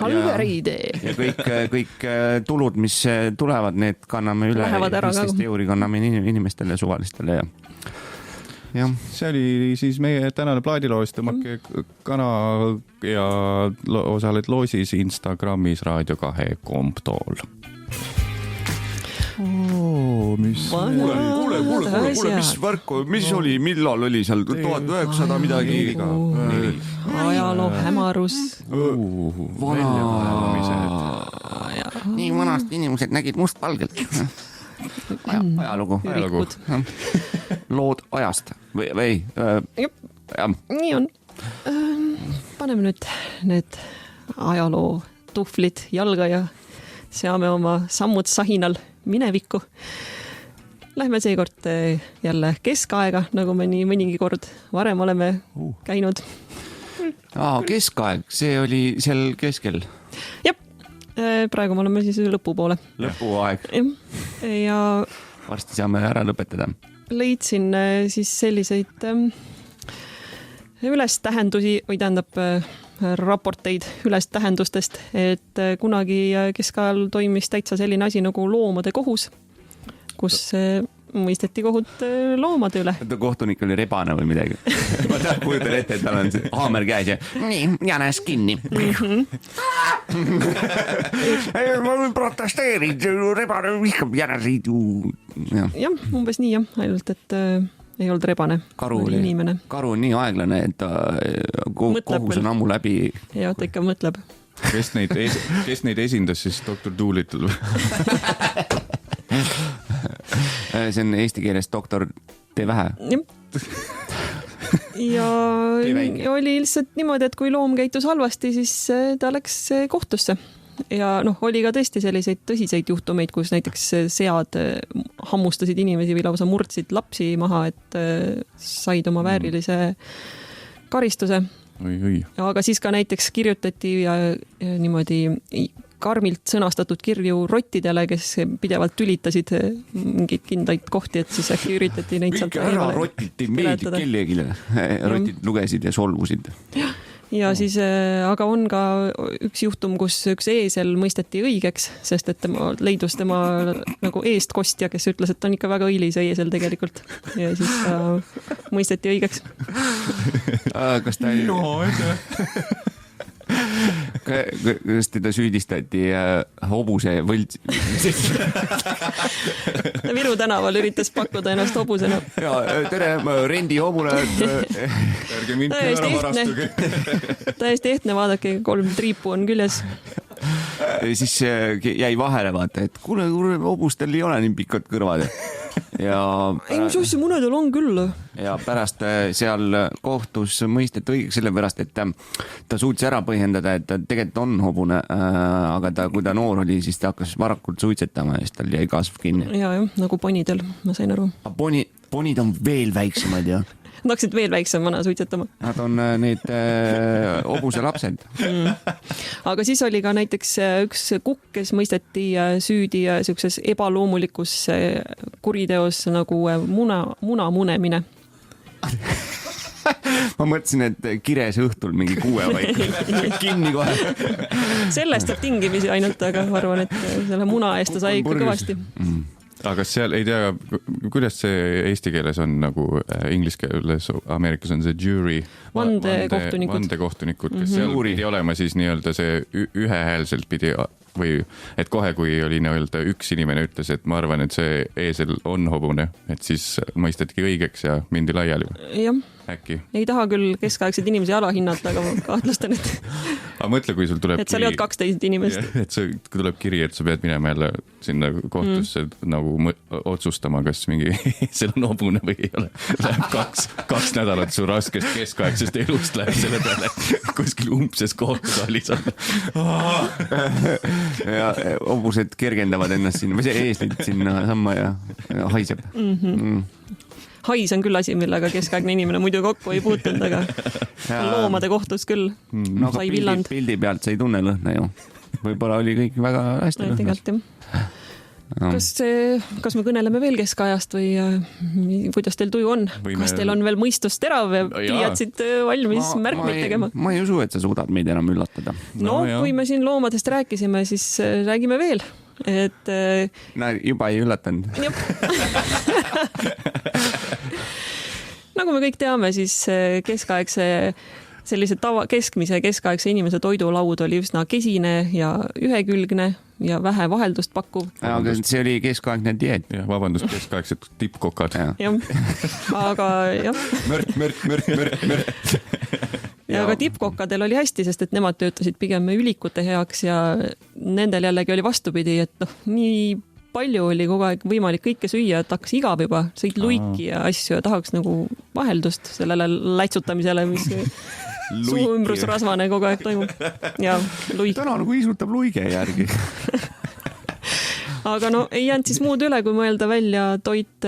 C: Halver idee.
E: Ja kõik tulud, mis tulevad, need kanname üle. 15 euri kanname inimestele suvalistele. Ja.
D: See oli siis meie tänane plaadiloos, tõmmake kana ja osaled loosis Instagramis Raadio 2 komptool.
E: Kuule, mis värku, mis oli, millal oli seal 1900 midagi?
C: Ajaloo hämarus.
E: Nii vanast inimesed nägid mustvalgelt. Ajalugu. Lood ajast. Või?
C: Nii on. Paneme nüüd need ajaloo tuhvlid jalga ja seame oma sammud sahinal minevikku. Lähme seekord jälle keskaega, nagu me nii mõningi kord varem oleme käinud.
E: Keskaeg, see oli seal keskel?
C: Jep, praegu me oleme siis lõpupoole.
E: Lõpuaeg.
C: Ja
E: varsti saame ära lõpetada.
C: Leidsin siis selliseid ülestähendusi või tähendab raporteid ülestähendustest, et kunagi keskajal toimis täitsa selline asi nagu loomade kohus, kus mõisteti kohut loomade üle.
E: Kohtunik oli rebane või midagi. Ma kujutan ette, et tal on see haamer käes ja nii, jänes kinni. Ma protesteerin, rebane vihkab jänesid.
C: Jah, umbes nii jah, ainult et ei olnud rebane, oli inimene.
E: Karu on nii aeglane, et kohus on ammu läbi.
C: Ja, ta ikka mõtleb.
D: Kes neid esindas siis Dr. Doolittle?
E: See on eesti keeles doktor tee vähe.
C: Ja oli lihtsalt niimoodi, et kui loom käitus halvasti, siis ta läks kohtusse ja noh, oli ka tõesti selliseid tõsiseid juhtumeid, kus näiteks sead hammustasid inimesi või lausa murdsid lapsi maha, et said oma väärilise karistuse. Aga siis ka näiteks kirjutati ja niimoodi karmilt sõnastatud kirju rottidele, kes pidevalt tülitasid mingeid kindlaid kohti, et siis äkki üritati neid sealt
E: ära rotiti meeldib kellegile. Rotid lugesid ja solvusid.
C: Ja siis, aga on ka üks juhtum, kus üks eesel mõisteti õigeks, sest et leidus tema nagu eestkostja, kes ütles, et on ikka väga õilis eesel tegelikult. Ja siis ta mõisteti õigeks.
E: Kas ta kas teda süüdistati hobuse võltsimises?
C: Viru tänaval üritas pakkuda ennast hobusena.
E: Ja, tere, rendi hobune.
D: Ärge mind ära varastuge.
C: Täiesti ehtne, vaadake, 3 triipu on küljes.
E: Siis jäi vahele vaata, et kuule, hobustel ei ole nii pikad kõrvad.
C: Ei, mis asja, mõnedel on küll.
E: Ja pärast seal kohtus mõistet õigeks sellepärast, et ta suutis ära põhjendada, et ta tegelikult on hobune, aga kui ta noor oli, siis ta hakkas varakult suitsetama ja siis tal jäi kasv kinni.
C: Ja, nagu ponidel, ma sain aru.
E: Ponid on veel väiksemad, jah.
C: Nad hakkasid veel väiksem vana suitsetama.
E: Nad on need hobuse lapsed.
C: Aga siis oli ka näiteks üks kukk, kes mõisteti süüdi sellises ebaloomulikus kuriteos nagu muna munemine.
E: Ma mõtlesin, et kires õhtul mingi 6 vaid kinni kohe.
C: Sellest saab tingimisi ainult, aga ma arvan, et selle muna eest ta sai ikka kõvasti.
D: Aga seal ei tea, kuidas see eesti keeles on nagu inglise keeles, Ameerikas on see jury, vandekohtunikud, kes seal pidi olema siis nii-öelda see ühehäälselt pidi või et kohe, kui oli nii-öelda üks inimene ütles, et ma arvan, et see eesel on hobune, et siis mõistetki õigeks ja mindi laiali.
C: Jah.
D: Äkki.
C: Ei taha küll keskaegseid inimesi alahinnata, aga ma kahtlustan, et
D: aga mõtle, kui sul tuleb
C: et seal ei olnud 12 inimest.
D: Et see tuleb kiri, et sa pead minema jälle sinna kohtusse nagu otsustama, kas mingi seal on hobune või ei ole. Läheb 2 nädalat su raskest keskaegsest elust läheb selle peale kuskil umbses kohtusaalis on.
E: Ja hobused kergendavad ennast sinna, või see eeslid sinna samma ja haiseb.
C: Hais on küll asi, millega keskaegne inimene muidu kokku ei puutunud, aga loomade kohtus küll sai villand.
E: Pildi pealt sa ei tunne lõhna ju. Võib-olla oli kõik väga hästi lõhnas.
C: Kas me kõneleme veel keskajast või kuidas teil tuju on? Kas teil on veel mõistust terav ja pliiatsid valmis märkmeid tegema?
E: Ma ei usu, et sa suudad meid enam üllatada.
C: No, kui me siin loomadest rääkisime, siis räägime veel. Et
E: juba ei üllatanud.
C: Nagu me kõik teame, siis keskmise keskaegse inimese toidulaud oli üsna kesine ja ühekülgne ja vähe vaheldust pakkuv.
E: Aga see oli keskaegne dieet.
D: Ja, vabandust, keskaegsed tippkokad.
C: Aga jah.
D: Mört.
C: Ja aga tippkokkadel oli hästi, sest et nemad töötasid pigem ülikute heaks ja nendel jällegi oli vastupidi, et nii palju oli kogu aeg võimalik kõike süüa, et hakkas igav juba, sõid luiki ja asju ja tahaks nagu vaheldust sellele läitsutamisele, mis suu ümbrusrasvane kogu aeg toimub. Ja luik.
E: Täna nagu isutab luige järgi.
C: Aga no ei jäänud siis muud üle, kui mõelda välja toit,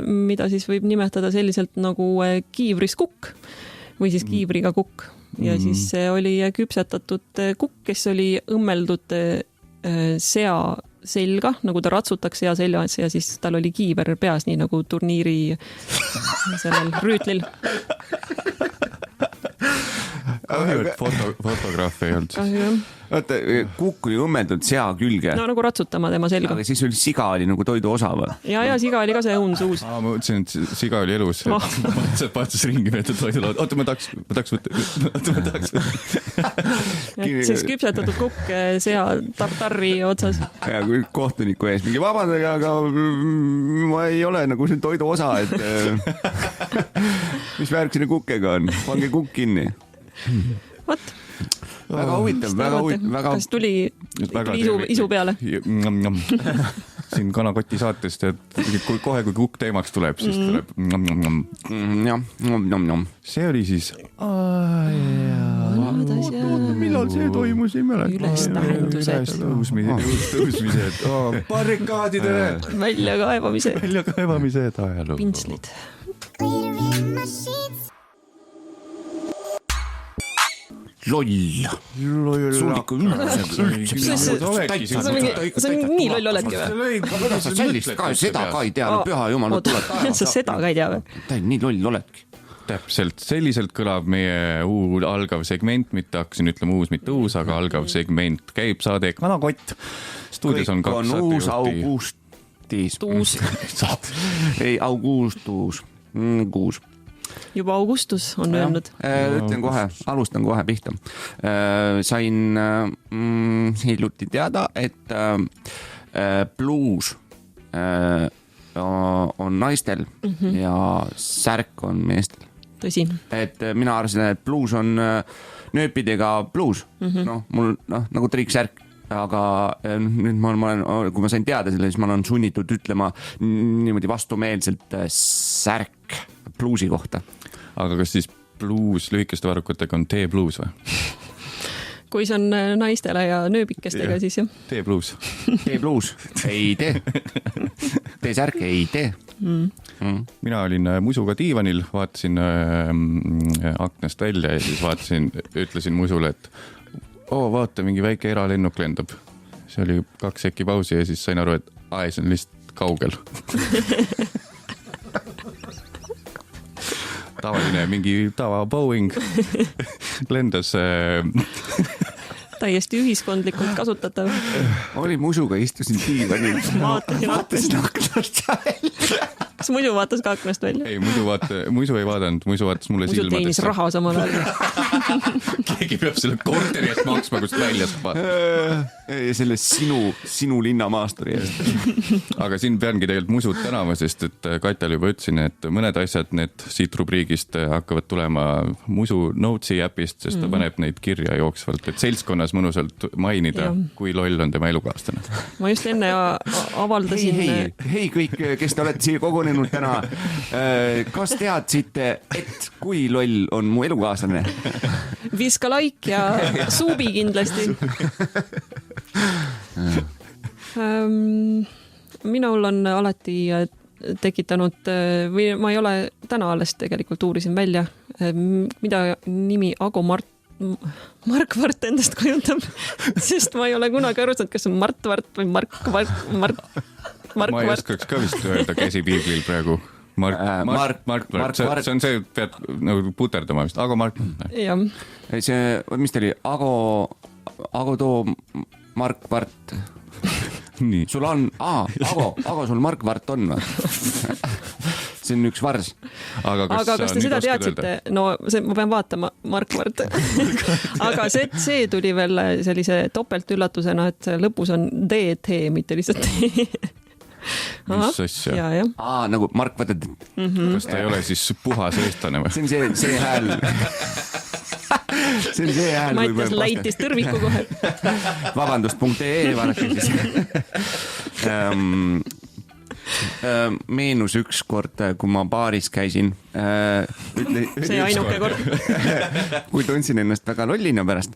C: mida siis võib nimetada selliselt nagu kiivris kukk või siis kiivriga kukk. Ja siis oli küpsetatud kukk, kes oli õmmeldud sea selga, nagu ta ratsutakse ja seljas ja siis tal oli kiiver peas, nii nagu turniiri sellel rüütlil.
D: Kahju, et fotograaf ei olnud.
C: Kahju.
E: Oota, kukk oli õmmeldud sea külge.
C: No nagu ratsutama tema selga.
E: Aga siis oli siga oli nagu toidu osa või?
C: Ja siga oli ka see õun suus.
D: Ma mõtlesin, et siga oli elus. Paatas ringi meetud toidulaud. Oota, ma tahaks võtta.
C: Siis küpsetatud kukk sea tartarri otsas.
E: Ja kui kohtuniku ees mingi vabandage, aga ma ei ole nagu see toidu osa, et mis värk sinne kukkega on? Pange kukk kinni.
C: Võt.
E: Väga huvitav, väga
C: kas tuli isu peale?
D: Siin Kanakoti saatest, et kohe kui kukk teemaks tuleb, siis tuleb
E: jah.
D: See oli siis
C: meeles ja
B: millal see toimus, ei mäleta.
C: Ülestähendused.
D: Tõusmised. Barrikaadidele.
C: Väljakaevamised.
D: Ajalugu.
C: Pintslid.
E: Loll. Sul ikka
C: Sa nii loll oledki või?
E: sellist ka, seda ka ei tea, püha jumal.
C: Sa seda ka ei tea või?
E: Nii loll oledki.
D: Täpselt, selliselt kõlab meie algav segment, mitte hakkasin ütlema uus, mitte uus, aga algav segment käib saade Kanakott. Stuudios on
E: kõik
D: kaks
E: on uus
D: saatejuhti.
E: augustis. Ei, augustus. Kuus.
C: Juba Augustus on öelnud.
E: Ütlen kohe, alustan kohe pihta. Sain hiljuti teada, et bluus on naistel ja särk on meestel.
C: Tõsi.
E: Et mina arvasin, et bluus on nööpidega bluus. Mul nagu triiksärk. Aga nüüd kui ma sain teada selle, siis ma olen sunnitud ütlema niimoodi vastumeelselt särk bluusi kohta.
D: Aga kas siis bluus lühikeste varrukutega on T-bluus või?
C: Kui see on naistele ja nööbikestega, siis jah.
D: T-bluus.
E: T-bluus ei tee. T-särk ei tee.
D: Mina olin musuga diivanil, vaatasin aknast välja ja siis ütlesin musule, et vaata, mingi väike eralennuk lendab. See oli 2 sekki pausi ja siis sain aru, et see on lihtsalt kaugel. Tavaline mingi tava Boeing lendas
C: täiesti ühiskondlikult kasutatav.
E: Oli musuga, istusin diivanil. Vaatasin aknast välja.
C: Kas muidu vaatas ka aknast välja?
D: Ei, muisu ei vaadanud, muisu vaatas mulle
C: muisu
D: silmadesse.
C: Muisu teenis raha samal ajal.
D: Keegi peab selle korteri eest maksma, kust välja saab.
E: Ja selle sinu linnamaasturi eest.
D: Aga siin peangi tegelikult musud tänama, sest et Katjal juba ütlesin, et mõned asjad need siit rubriigist hakkavad tulema musu notesi äpist, sest ta paneb neid kirja jooksvalt, et seltskonnas mõnusalt mainida, kui loll on tema elukaaslane.
C: Ma just enne avaldasin...
E: Hei kõik, kes te olete siia kogunenud täna. Kas teadsite, et kui loll on mu elukaaslane?
C: Viska like ja suubi kindlasti. Minul on alati tekitanud, või ma ei ole täna alles tegelikult uurisin välja, mida nimi Ago Mark Vart endast kujutab, sest ma ei ole kunagi arvustanud, kas on Mart Vart või Mark Vart.
D: Ma ei oskaks ka vist öelda käsipiiglil praegu. Mark Vart. See on see, pead nagu puterdama vist. Ago Mark.
C: Jah.
E: See, mis ta oli? Ago too Mark Vart.
D: Nii.
E: Sul on, Ago sul Mark Vart on või? See on üks vars.
C: Aga kas te seda teadsite? No ma pean vaatama Mark Vart. Aga see tuli veel sellise topeltüllatusena, et lõpus on DT, mitte lihtsalt T.
D: Mis asja?
C: Ja.
E: Nagu Mark Vart.
D: Kas ta ei ole siis puhas eestlane või?
E: See on see hääl. See on see hääl.
C: Mattias läitis tõrviku kohe.
E: Vabandust.ee vaadake siis. Meenus üks kord, kui ma baaris käisin.
C: See ainuke kord.
E: Kui tundsin ennast väga lollina pärast,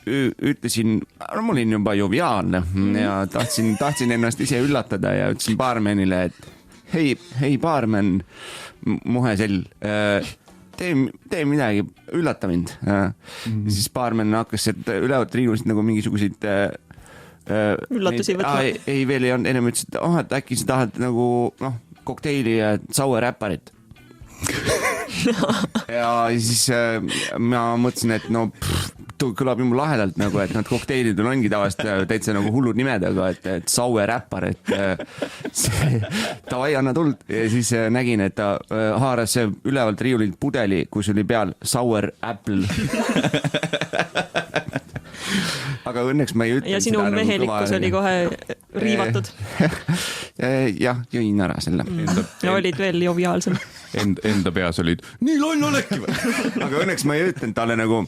E: ütlesin, ma olin juba joviaalne ja tahtsin ennast ise üllatada ja ütlesin baarmenile, et hei baarmen, muhesell, tee midagi, üllata mind. Siis baarmen hakkas ülevalt riiulist nagu mingisuguseid
C: üllatusi võtma.
E: Ei, veel ei olnud, ennem ütles, et äkki sa tahad nagu kokteili ja sour räpparit. Ja siis ma mõtlesin, et kõlab juba lahedalt nagu, et nad kokteilidel ongi tavaliselt täitsa nagu hullud nimed, aga et sour räppar, et davai, anna tuld. Ja siis nägin, et ta haaras ülevalt riiulilt pudeli, kus oli peal sour apple. Aga õnneks ma ei ütle.
C: Ja sinu mehelikkus oli kohe riivatud.
E: Jah, jõin ära selle.
C: Ja olid veel joviaalsem.
D: Enda peas olid, nii loll olekki või?
E: Aga õnneks ma ei ütlenud talle nagu,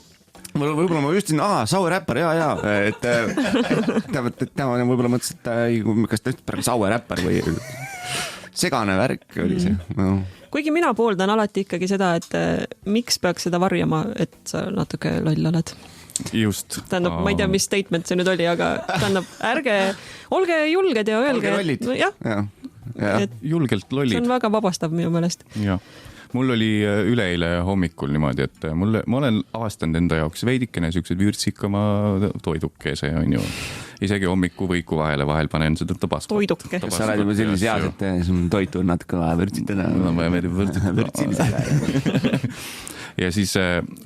E: võib-olla ma just sour räppar, et ta võib-olla mõtles, et kas ta ütleb praegu sour räppar või segane värk oli see no.
C: Kuigi mina pooldan alati ikkagi seda, et miks peaks seda varjama, et sa natuke loll oled.
D: Just.
C: Tähendab, ma ei tea, mis statement see nüüd oli, aga tähendab, olge julged ja öelge.
E: Olge lollid.
C: No, jah.
D: Julgelt lollid.
C: See on väga vabastav minu meelest.
D: Jah. Mul oli üleeile hommikul niimoodi, et ma olen avastanud enda jaoks veidikene siuksed vürtsikama toidukese, on ju. Isegi hommikuvõiku vahel panen seda tabasko.
C: Toiduke.
E: Kas sa oled juba sellise heas, et sul toitu on natuke vaja vürtsitada?
D: Ja siis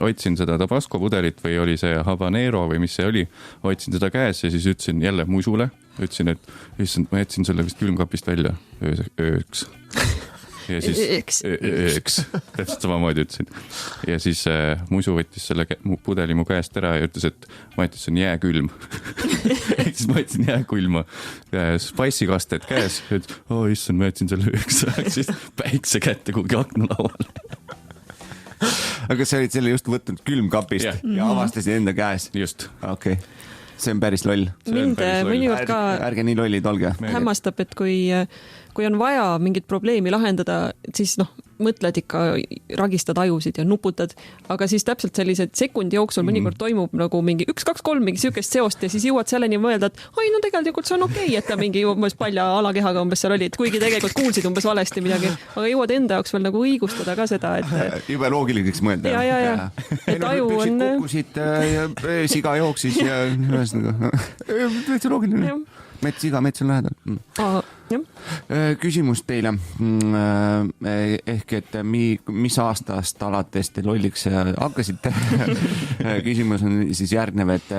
D: otsin seda tabasco pudelit või oli see habanero või mis see oli, otsin seda käes ja siis ütlesin jälle musule, ütlesin, et issand, ma jätsin selle vist külmkapist välja ööks. Ja siis ööks, täpselt samamoodi ütlesin. Ja siis musu võttis selle pudeli mu käest ära ja ütles, et ma jättis, see on jääkülm. Siis ma jätsin jääkülma spicikasted käes, et issand, ma jätsin selle ööks, siis päikse kätte kuhugi aknalauale.
E: Aga kas sa olid selle just võtnud külmkapist ja avastasid enda käes?
D: Just.
E: Okei. See on päris loll.
C: Mind mõnikord ka
E: ärge nii lollid olge.
C: Hämmastab, et kui on vaja mingit probleemi lahendada, siis mõtled ikka, ragistad ajusid ja nuputad, aga siis täpselt sellised sekundi jooksul mõnikord toimub nagu mingi 1, 2, 3 mingi sihukest seost ja siis jõuad selleni mõelda, et no tegelikult see on okei, et ta mingi umbes palja alakehaga umbes seal oli, et kuigi tegelikult kuulsid umbes valesti midagi, aga jõuad enda jaoks veel nagu õigustada ka seda, et
E: jube loogiliseks mõelda.
C: Ja. Et aju on...
E: Kukkusid ja siga jooksis ja ühesõnaga. Täitsa loogiline. Siga, mets on lähedal. Küsimus teile ehk, et mis aastast alates te lolliks hakkasite? Küsimus on siis järgnev, et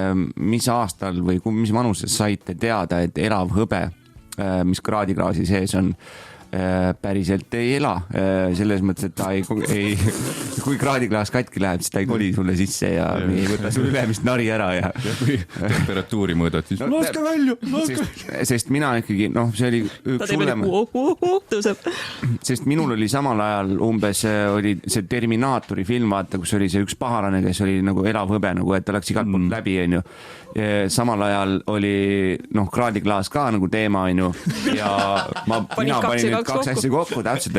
E: mis aastal või mis vanuses saite teada, et elav hõbe, mis kraadiklaasi sees on, päriselt ei ela. Selles mõttes, et ta ei kui kraadiklaas katki läheb, siis ta ei koli sulle sisse ja ei võta sulle ülemist nari ära ja
D: kui temperatuuri mõõdad, siis laske välja.
E: Sest mina ikkagi, see oli üks hullem. Sest minul oli samal ajal umbes oli see Terminaatori film, vaata, kus oli see üks pahalane, kes oli nagu elav hõbe, nagu et ta läks igalt poolt läbi, on ju. Samal ajal oli kraadiklaas ka nagu teema, on ju. Ja mina panin nüüd 2 asja kokku täpselt,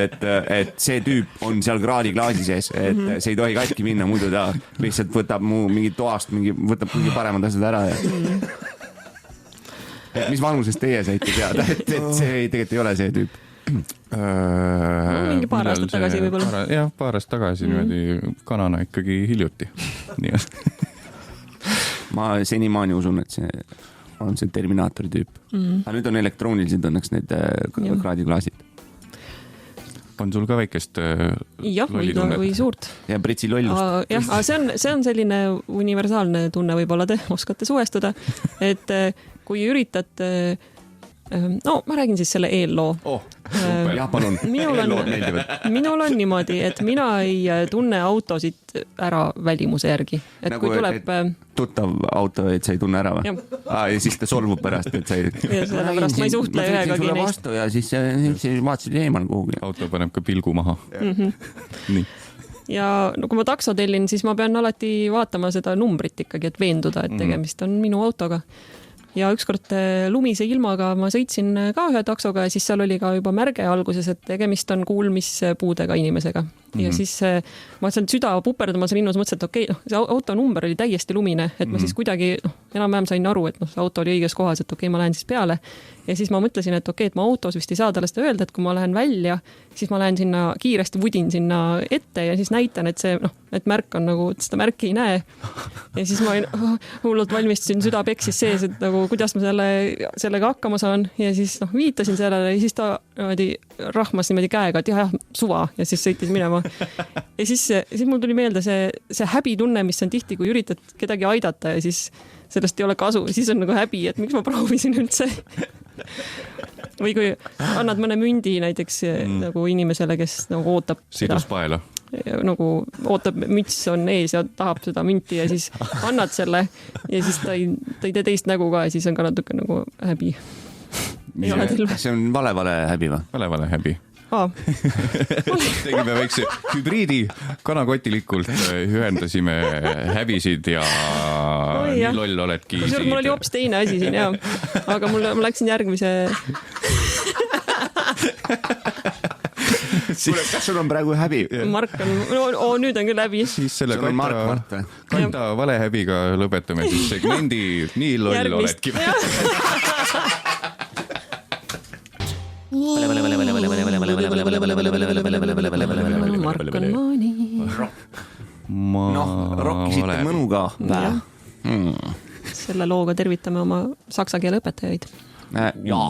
E: et see tüüp on seal kraadiklaasi sees, et see ei tohi katki minna, muidu ta lihtsalt võtab mu mingi toast, võtab mingi paremad asjad ära. Et mis vanusest teie saite teada, et see tegelikult ei ole see tüüp?
C: Mingi paar aastat tagasi võib-olla.
D: Jah, paar aastat tagasi niimoodi kanana ikkagi hiljuti. Nii.
E: Ma senimaani usun, et see on see Terminaatori tüüp. Aga nüüd on elektroonilised õnneks need kraadiklaasid.
D: On sul ka väikest
C: lollitunnet? Või suurt.
E: Ja Britsi lollust.
C: Jah, see on selline universaalne tunne, võib-olla te oskate suhestuda, et kui üritad... ma räägin siis selle eelloo.
E: Jah, palun.
C: Minul on niimoodi, et mina ei tunne autosid ära välimuse järgi. Et
E: nagu
C: kui tuleb...
E: tuttav auto, et sa ei tunne ära või? Ja siis ta solvub pärast, et sa ei...
C: Ja sellepärast ma ei suhtle ühegagi neist.
E: Ja siis vaatasid eemal kuhugi.
D: Auto paneb ka pilgu maha. Nii.
C: Ja kui ma takso tellin, siis ma pean alati vaatama seda numbrit ikkagi, et veenduda, et tegemist on minu autoga. Ja ükskord lumise ilmaga ma sõitsin ka ühe taksoga ja siis seal oli ka juba märge alguses, et tegemist on kuulmispuudega inimesega. Ja siis ma sain süda puperdamas rinnus, mõtlesin, et okei, see auto number oli täiesti lumine, et ma siis kuidagi enam-vähem sain aru, et see auto oli õiges kohas, et okei, ma lähen siis peale. Ja siis ma mõtlesin, et okei, et ma autos vist ei saa talle seda öelda, et kui ma lähen välja, siis ma lähen sinna kiiresti, vudin sinna ette ja siis näitan, et see, et märk on nagu, et seda märki ei näe. Ja siis ma hullult valmistusin, süda peksis sees, et nagu, kuidas ma sellega hakkama saan. Ja siis viitasin sellele ja siis ta rahmas niimoodi käega, et jah, suva ja siis sõitis minema. Ja siis mul tuli meelde see häbitunne, mis on tihti, kui üritad kedagi aidata ja siis sellest ei ole kasu, siis on nagu häbi, et miks ma proovisin üldse. Või kui annad mõne mündi näiteks nagu inimesele, kes nagu ootab
D: sidus paela.
C: Nagu ootab, müts on ees ja tahab seda münti ja siis annad selle ja siis ta ei tee teist nägu ka ja siis on ka natuke nagu häbi.
E: See on vale häbi või?
D: Vale häbi. Tegime väikse hübriidi, kanakotilikult ühendasime häbisid ja nii loll oledki.
C: Mul oli hoopis teine asi siin, jah. Aga ma läksin järgmise...
E: kas sul on praegu häbi?
C: Mark on, nüüd on küll häbi.
D: Siis selle
E: sul on Mart või?
D: Kanta valehäbiga lõpetame siis segmendi Nii loll oledki.
C: Mark on maani.
E: Rokkisite mõnuga.
C: Selle looga tervitame oma saksa keele õpetajaid.
E: Jaa.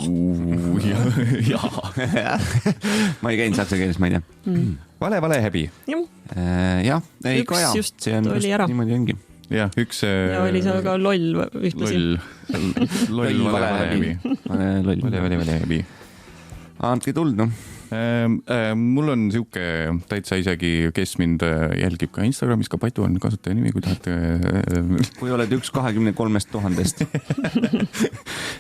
E: Ma ei käinud saksa keeles, ma ei tea.
D: Valehäbi.
E: Jah, ei ka jah. See on just niimoodi ongi.
D: Jah, üks...
C: Ja oli seal ka loll ühtlasi.
D: Loll valehäbi. Valehäbi.
E: Andke tuld, noh.
D: Mul on siuke täitsa isegi, kes mind jälgib ka Instagramis, ka Patu on kasutaja nimi, kui tahate.
E: Kui oled 1,23 000.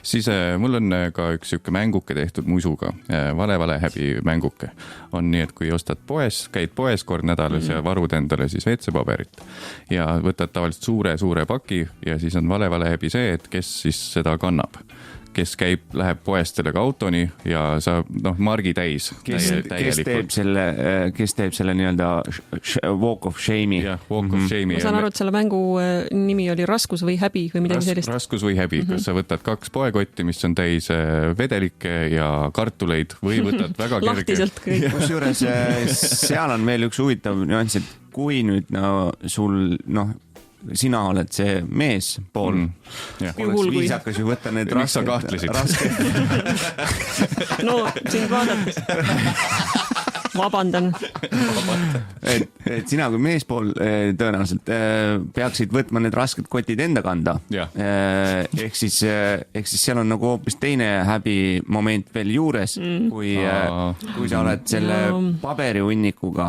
D: Siis mul on ka üks siuke mänguke tehtud musuga, valehäbi mänguke. On nii, et kui ostad poes, käid poes kord nädalas ja varud endale siis WC-paberit ja võtad tavaliselt suure paki ja siis on valehäbi see, et kes siis seda kannab. Kes läheb poest sellega autoni ja saab margi täis.
E: Kes teeb selle nii-öelda walk of shame'i?
D: Jah, walk of shame'i.
C: Ma saan aru, et selle mängu nimi oli raskus või häbi või midagi sellist.
D: Raskus või häbi, kas sa võtad 2 poekotti, mis on täis vedelikke ja kartuleid või võtad väga kerge.
C: Lahtiselt kõik.
E: Kusjuures seal on veel üks huvitav nüanss, et kui nüüd sul sina oled see mees pool. Oleks viisakas ju võtta need
D: miks sa kahtlesid?
C: No, sind vaadates. Vabandan.
E: Et sina kui meespool tõenäoliselt peaksid võtma need rasked kotid enda kanda. Ehk siis seal on nagu hoopis teine häbi moment veel juures, kui sa oled selle paberihunnikuga,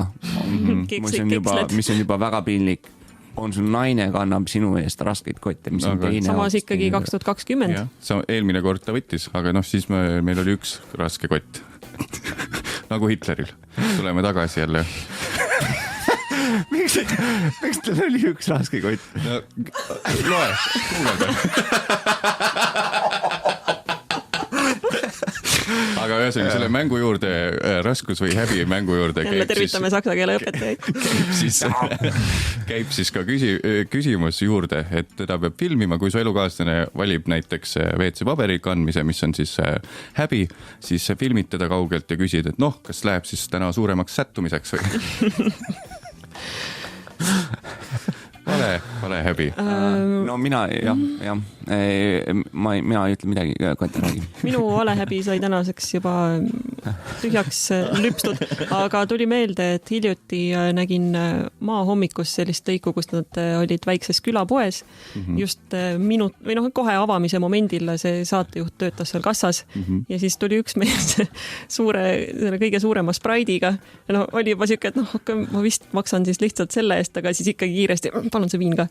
E: mis on juba väga piinlik. On sul naine kannab sinu eest raskeid kotte, mis on teine.
C: Samas ikkagi 2020.
D: Eelmine kord ta võttis, aga siis meil oli üks raske kott. Nagu Hitleril. Tuleme tagasi jälle.
E: Miks teil oli üks raske kott?
D: Loe, kuuleda. Aga ühesõnaga selle mängu juurde, raskus või häbi mängu juurde
C: jälle tervitame saksa keele õpetajaid.
D: Käib siis ka küsimus juurde, et teda peab filmima, kui su elukaaslane valib näiteks WC-paberi kandmise, mis on siis häbi, siis filmid teda kaugelt ja küsid, et kas läheb siis täna suuremaks sättumiseks või? Valehäbi.
E: No mina mina ei ütle midagi, Kati räägi.
C: Minu valehäbi sai tänaseks juba tühjaks lüpstud, aga tuli meelde, et hiljuti nägin Maahommikus sellist lõiku, kus nad olid väikses külapoes. Just minut või kohe avamise momendil see saatejuht töötas seal kassas ja siis tuli üks mees selle kõige suurema spraidiga. Oli juba siuke, et ma vist maksan siis lihtsalt selle eest, aga siis ikkagi kiiresti, palun see viin ka.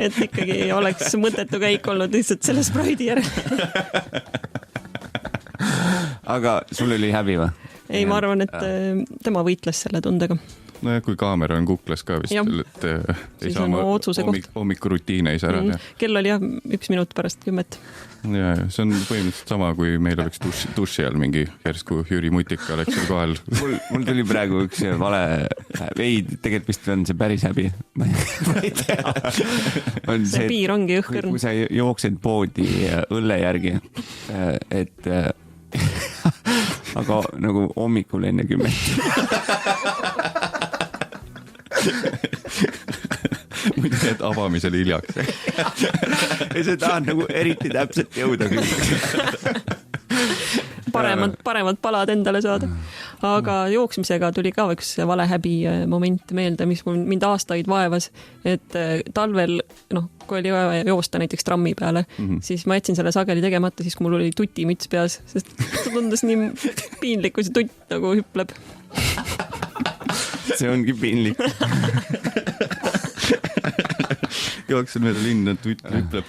C: Et ikkagi oleks mõttetu käik olnud lihtsalt selle spraidi järele.
E: Aga sul oli häbi või?
C: Ei, ma arvan, et tema võitles selle tundega.
D: No kui kaamera on kuklas ka vist, et ei saa hommikurutiine ei saa ära teha.
C: Kell oli 1 minut pärast 10.
D: Ja, see on põhimõtteliselt sama, kui meil oleks duši all mingi järsku Jüri Mutika oleks seal kohal.
E: Mul tuli praegu üks vale, tegelikult vist on see päris häbi. Ma ei tea.
C: See piir ongi õhkõrn.
E: Kui sa jooksed poodi õlle järgi, et aga nagu hommikul enne 10.
D: Muidu need avamisel hiljaks.
E: Ja see tahad nagu eriti täpselt jõuda.
C: Paremad palad endale saada. Aga jooksmisega tuli ka üks valehäbi moment meelde, mis mind aastaid vaevas, et talvel, kui oli vaja joosta näiteks trammi peale, siis ma jätsin selle sageli tegemata, siis kui mul oli tutimüts peas, sest ta tundus nii piinlik, kui see tutt nagu hüpleb.
E: See ongi piinlik.
D: Jooksin meile linna, tutt hüpleb.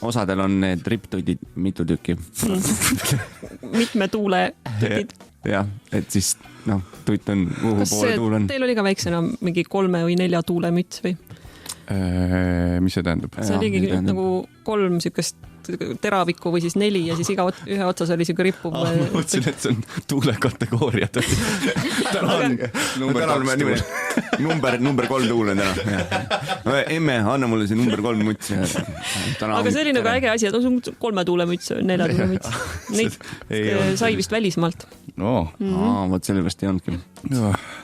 E: Osadel on need ripptudid mitu tükki.
C: Mitme tuule tutid.
E: Jah, et siis tutt on kuhu poole tuul on.
C: Teil oli ka väiksena mingi 3 või 4 tuule müts või?
D: Mis see tähendab?
C: See oligi nagu 3 sükest teravikku või siis 4 ja siis ühe otsas oli siuke rippuv.
D: Ma mõtlesin, et see on tuulekategooriad.
E: Number 3 tuul on täna. Emme, anna mulle see number 3 müts.
C: Aga see oli nagu äge asi, et on 3 tuule müts, 4 tuule müts. Neid sai vist välismaalt.
D: No.
E: Võt sellepärast ei olnudki.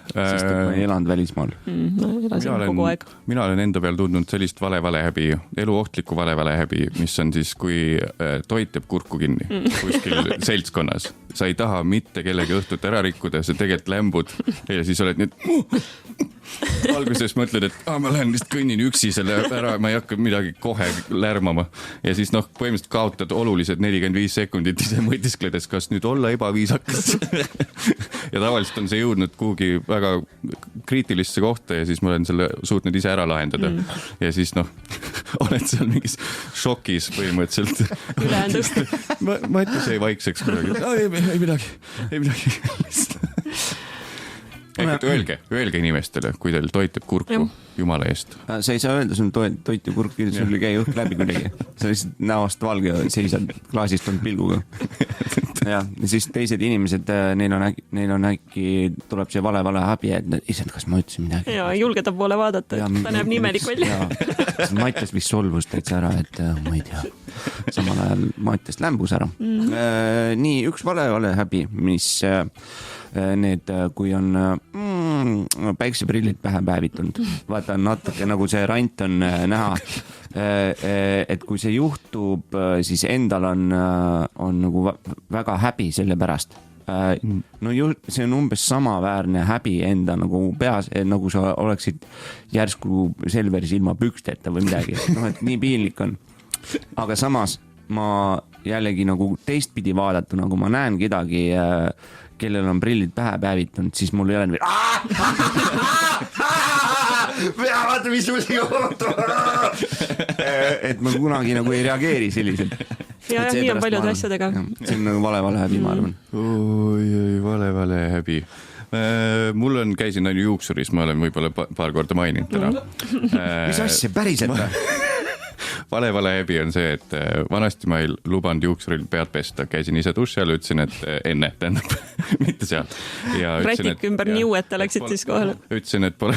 E: Sest ma ei elanud välismaal.
C: Elasin kogu aeg.
D: Mina olen enda peal tundnud sellist valehäbi, eluohtlikku valehäbi, mis on siis, kui toit jääb kurku kinni kuskil seltskonnas. Sa ei taha mitte kellegi õhtut ära rikkuda, sa tegelikult lämbud ja siis oled nüüd alguses mõtled, et ma lähen vist kõnnin üksi selle ära, ma ei hakka midagi kohe lärmama. Ja siis põhimõtteliselt kaotad olulised 45 sekundit ise mõtiskledes, kas nüüd olla ebaviisakas. Ja tavaliselt on see jõudnud kuhugi väga kriitilisse kohta ja siis ma olen selle suutnud ise ära lahendada. Ja siis oled seal mingis šokis põhimõtteliselt. Ma ütles ei vaikseks kuidagi. Ei midagi. Öelge inimestele, kui teil toit jääb kurku, jumala eest.
E: Sa ei saa öelda, sul toit ja kurk, sul ei käi õhk läbi kuidagi. Sa lihtsalt näost valge seisad klaasist on pilguga. Ja siis teised inimesed, neil on äkki, tuleb see vale häbi, et isand, kas ma ütlesin midagi?
C: Ja julge ta poole vaadata, ta näeb nimelik välja.
E: Mattias vist solvus täitsa ära, et ma ei tea. Samal ajal Mattias lämbus ära. Nii, üks vale häbi, mis need, kui on päikseprillid pähe päevitunud. Vaata, natuke nagu see rant on näha, et kui see juhtub, siis endal on nagu väga häbi selle pärast. No see on umbes samaväärne häbi enda nagu peas, nagu sa oleksid järsku Selveris ilma püksteta või midagi. Et nii piinlik on. Aga samas ma jällegi nagu teistpidi vaadatu, nagu ma näen kedagi, kellel on prillid pähe päevitunud, siis mul ei ole vaata, mis sul juhtub. Et ma kunagi nagu ei reageeri selliselt.
C: Ja nii on paljude asjadega.
E: See on nagu vale häbi, ma arvan.
D: Vale häbi. Mul käisin ainu juuksuris, ma olen võib-olla paar korda maininud täna.
E: Mis asja, päriselt või?
D: Vale häbi on see, et vanasti ma ei lubanud juuksuril pead pesta. Käisin ise duši all, ütlesin, et enne, tähendab, mitte seal.
C: Rätik ümber niueta läksid siis kohale.
D: Ütlesin, et pole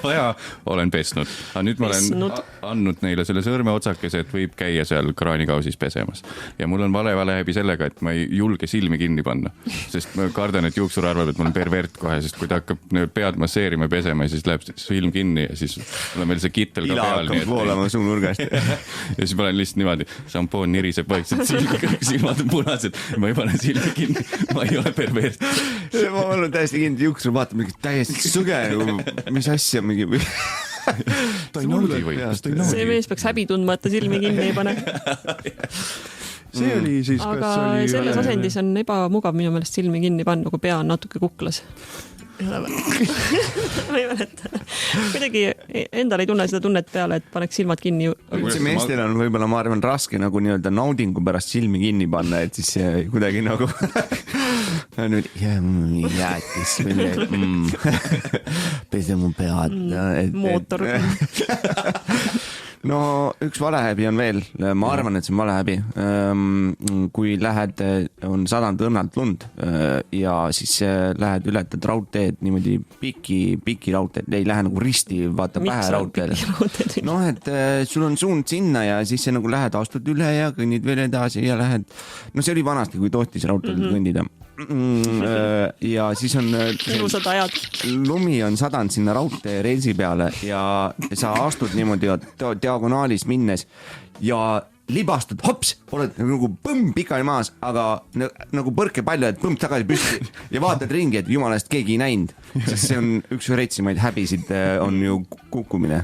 D: vaja, olen pesnud. Aga nüüd ma olen andnud neile selle sõrme otsakese, et võib käia seal kraanikausis pesemas. Ja mul on vale häbi sellega, et ma ei julge silmi kinni panna. Sest ma kardan, et juuksur arvab, et mul on pervert kohe, sest kui ta hakkab pead masseerima ja pesema, siis läheb silm kinni ja siis on meil see kittel ka peal.
E: Ila hakkab voolama suu nurgast.
D: Ja siis ma olen lihtsalt niimoodi, šampoon niriseb vaikselt silmad on punased, ma ei pane silmi kinni, ma ei ole pervert.
E: Ma olen täiesti kindel, juuksur vaatab mingi täiesti sõge, mis asja mingi...
D: Ta ei naudi või?
C: See mees peaks häbi tundma, et ta silmi kinni ei pane.
B: See oli siis,
C: aga selles asendis on ebamugav minu meelest silmi kinni panna, kui pea on natuke kuklas. Ma ei mäleta. Kuidagi endal ei tunne seda tunnet peale, et paneks silmad kinni.
E: See meestel on võib-olla, ma arvan, raske nagu nii-öelda naudingu pärast silmi kinni panna, et siis kuidagi nagu nüüd jäätis pese mu pead.
C: Mootor.
E: No üks valehäbi on veel, ma arvan, et see on valehäbi. Kui lähed, on sadanud õnnalt lund ja siis lähed ületad raudteed niimoodi piki raudteed, ei lähe nagu risti, vaata pähe raudteed. No, et sul on suund sinna ja siis nagu lähed, astud üle ja kõnnid veel edasi ja lähed. No see oli vanasti, kui tohtis raudteed kõndida. Ja siis on lumi on sadanud sinna raudtee reisi peale ja sa astud niimoodi diagonaalis minnes ja libastud, hops, oled nagu põmm pikali maas, aga nagu põrkepalju, et põmm tagasi püsti ja vaatad ringi, et jumalast keegi ei näinud, sest see on üks retsimaid häbisid, on ju kukkumine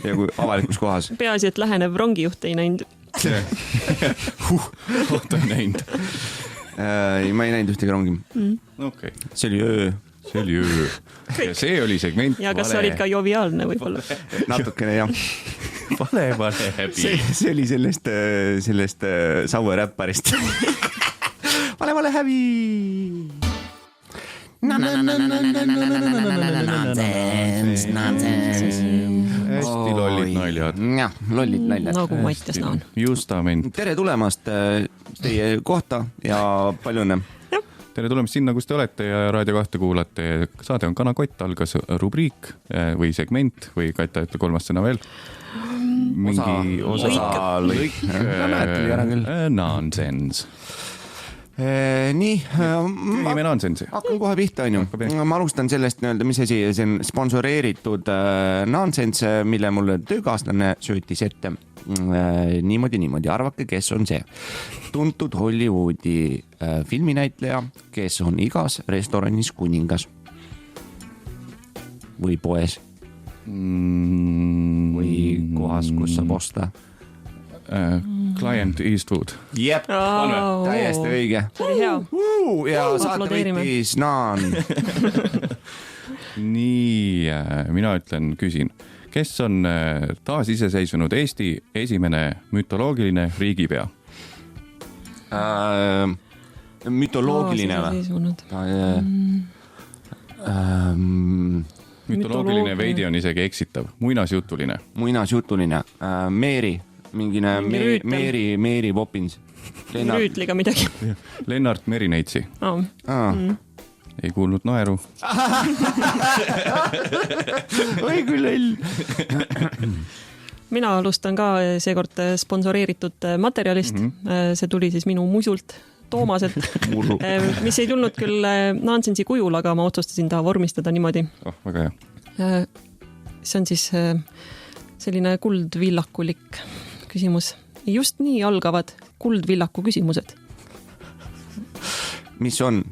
E: ja kui avalikus kohas.
C: Peaasi, et lähenev rongijuht ei näinud.
D: Ta ei näinud.
E: Ma ei näinud ühtegi rongi.
D: Okay.
E: See oli öö.
D: Ja see oli segment.
C: Ja kas sa olid ka joviaalne võibolla? Natukene,
E: jah.
D: Vale häbi.
E: See oli sellest Saue räpparist. Vale häbi.
D: hästi lollid naljad.
E: Jah, lollid naljad.
C: Nagu Mattias Naan.
D: Justament.
E: Tere tulemast teie kohta ja palju õnne.
D: Tere tulemast sinna, kus te olete ja Raadio 2 kuulate. Saade on Kanakott, algas rubriik või segment või Kata ütle kolmas sõna veel. Mingi
E: lõik.
D: Nonsense.
E: Nii,
D: Kõigime nonsense.
E: hakkan kohe pihta, on ju. Ma alustan sellest, mis asi, see on sponsoreeritud nonsense, mille mulle töökaaslane söötis ette. Niimoodi, arvake, kes on see. Tuntud Hollywoodi filminäitleja, kes on igas restoranis kuningas. Või poes. Või kohas, kus saab osta.
D: Client Eastwood.
E: Jep, täiesti õige.
C: See oli hea.
E: Ja saate võitis Naan.
D: Nii, mina küsin, kes on taasiseseisvunud Eesti esimene mütoloogiline riigipea?
E: Mütoloogiline või?
D: Mütoloogiline veidi on isegi eksitav. Muinasjutuline.
E: Muinasjutuline. Mingine Mary Poppins.
C: Rüütliga midagi.
D: Lennart Merineitsi. Ei kuulnud naeru.
E: Oi küll õll.
C: Mina alustan ka seekord sponsoreeritud materjalist. See tuli siis minu musult Toomaselt, mis ei tulnud küll nonsensi kujul, aga ma otsustasin ta vormistada niimoodi.
D: Väga hea.
C: See on siis selline kuldvillakulik küsimus. Just nii algavad kuldvillaku küsimused.
E: Mis on?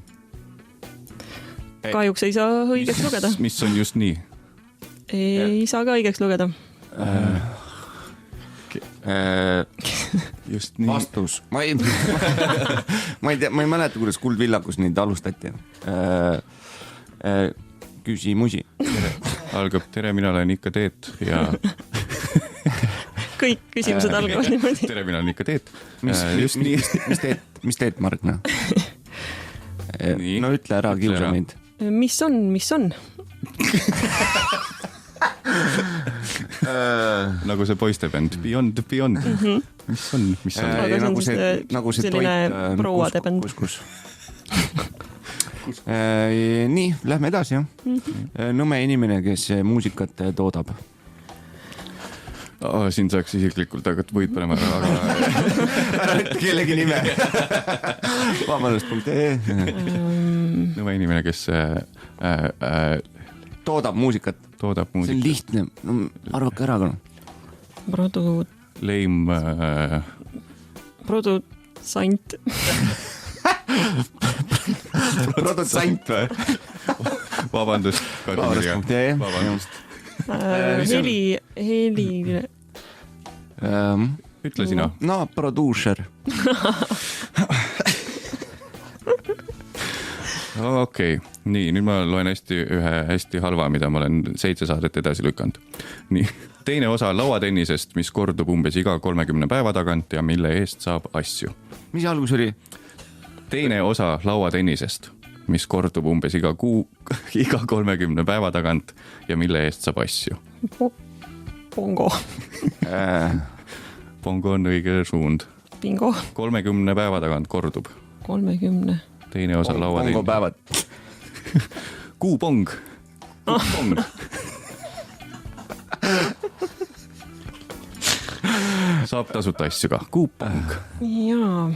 C: Kahjuks ei saa õigeks lugeda.
D: Mis on just nii?
C: Ei saa ka õigeks lugeda.
D: Just nii.
E: Vastus. Ma ei mäleta, kuidas kuldvillakus neid alustati. Küsimusi.
D: Algab tere, mina olen ikka Teet ja...
C: Kõik küsimused algavad niimoodi.
D: Tere, mina olen ikka Teet.
E: Mis teed, Margna? No ütle ära, kiusa mind.
C: Mis on?
D: Nagu see poistebänd. Beyond. Mis on?
E: Nagu see
C: selline prouade bänd.
E: Kus? Nii, lähme edasi. Nõme inimene, kes muusikat toodab.
D: Siin saaks isiklikult aga võid panema ära.
E: Kellegi nime. Vabandust.ee.
D: Nõme inimene, kes
E: toodab muusikat. See on lihtne. Arvake ära.
C: Produtsant.
E: Produtsant või?
D: Vabandust.
E: Vabandust.
C: Heli.
D: Ütle sina.
E: No, producer.
D: Okei. Nii, nüüd ma loen ühe hästi halva, mida ma olen 7 saadet edasi lükanud. Nii, teine osa lauatennisest, mis kordub umbes iga 30 päeva tagant ja mille eest saab asju.
E: Mis algus oli?
D: Teine osa lauatennisest, mis kordub umbes iga 30 päeva tagant ja mille eest saab asju.
C: Bongo.
D: Bongo on õige suund.
C: Bingo.
D: 30 päeva tagant kordub.
C: 30.
D: Teine osa lauatennis.
E: Bongo päevad.
D: Kuupong. Saab tasuta asju ka. Kuupong.
C: Jaa.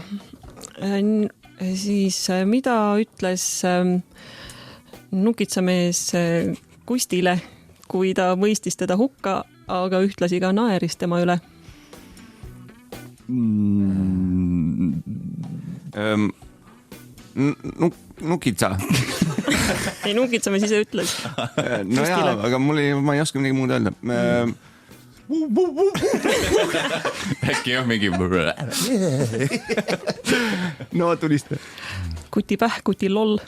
C: Siis mida ütles nukitsamees Kustile, kui ta mõistis teda hukka, aga ühtlasi ka naeris tema üle?
E: Nukitsa.
C: Ei, nukitsamees ise ütles.
E: No jaa, aga ma ei oska midagi muud öelda.
D: Äkki jah, mingi...
E: No tulista.
C: Kuti päh, kuti loll.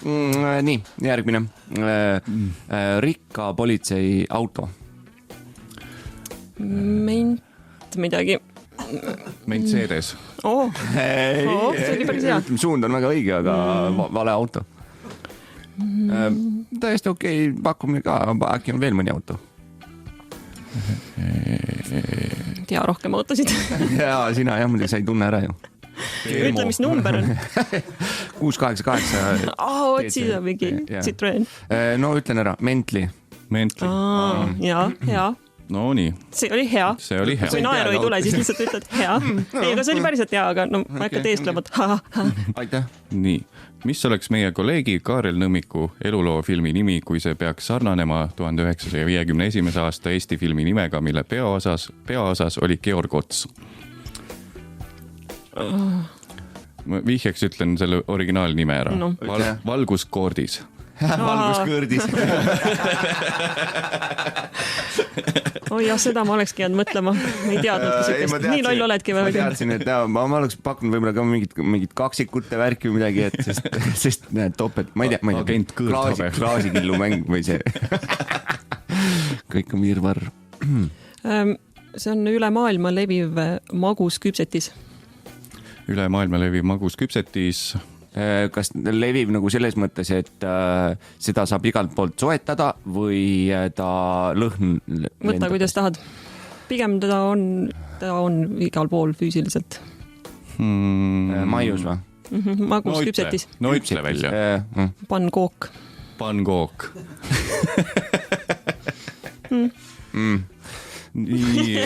E: Nii, järgmine. Rikka politsei auto.
C: Ment midagi.
D: Mercedes.
C: See oli päris hea.
E: Suund on väga õige, aga vale auto. Täiesti okei pakkumine ka, äkki on veel mõni auto.
C: Tea, rohkem autosid.
E: Jaa, sina jah, muidugi sa ei tunne ära ju.
C: Ütle, mis number on.
E: 688.
C: Otsi on mingi Citroen.
E: No ütlen ära, Bentley.
C: Jaa, hea.
D: No nii.
C: See oli hea. Kui naeru ei tule, siis lihtsalt ütled hea. Ei, aga see oli päriselt hea, aga no ma hakka teestlema.
E: Aitäh.
D: Nii, mis oleks meie kolleegi Kaarel Nõmmiku eluloo filmi nimi, kui see peaks sarnanema 1951. aasta Eesti filmi nimega, mille peaosas oli Georg Ots? Ma vihjeks ütlen selle originaalnime ära.
C: No.
D: Valguskoordis.
E: Valguskõrdis.
C: Oi jah, seda ma olekski jäänud mõtlema. Ma ei teadnud, sükest. Nii loll oledki või?
E: Ma teadsin, et ma oleks pakkunud võib-olla ka mingit kaksikute värki või midagi, et sest näed, topet, ma ei tea, klaasikillu mäng või see. Kõik on virvarr.
C: See on üle maailma leviv magus küpsetis.
D: Üle maailma leviv magus küpsetis.
E: Kas levib nagu selles mõttes, et seda saab igalt poolt soetada või ta lõhn lendab?
C: Võta, kuidas tahad. Pigem ta on igal pool füüsiliselt.
E: Maius või?
C: Magus küpsetis.
D: No ütle välja.
C: Pankook.
D: Pankook. Nii...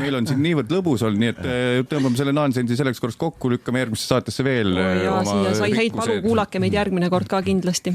D: Meil on siin niivõrd lõbus olnud, nii et tõmbame selle nonsensi selleks korras kokku, lükkame järgmisse saatesse veel.
C: Siia sai häid palu, kuulake meid järgmine kord ka kindlasti.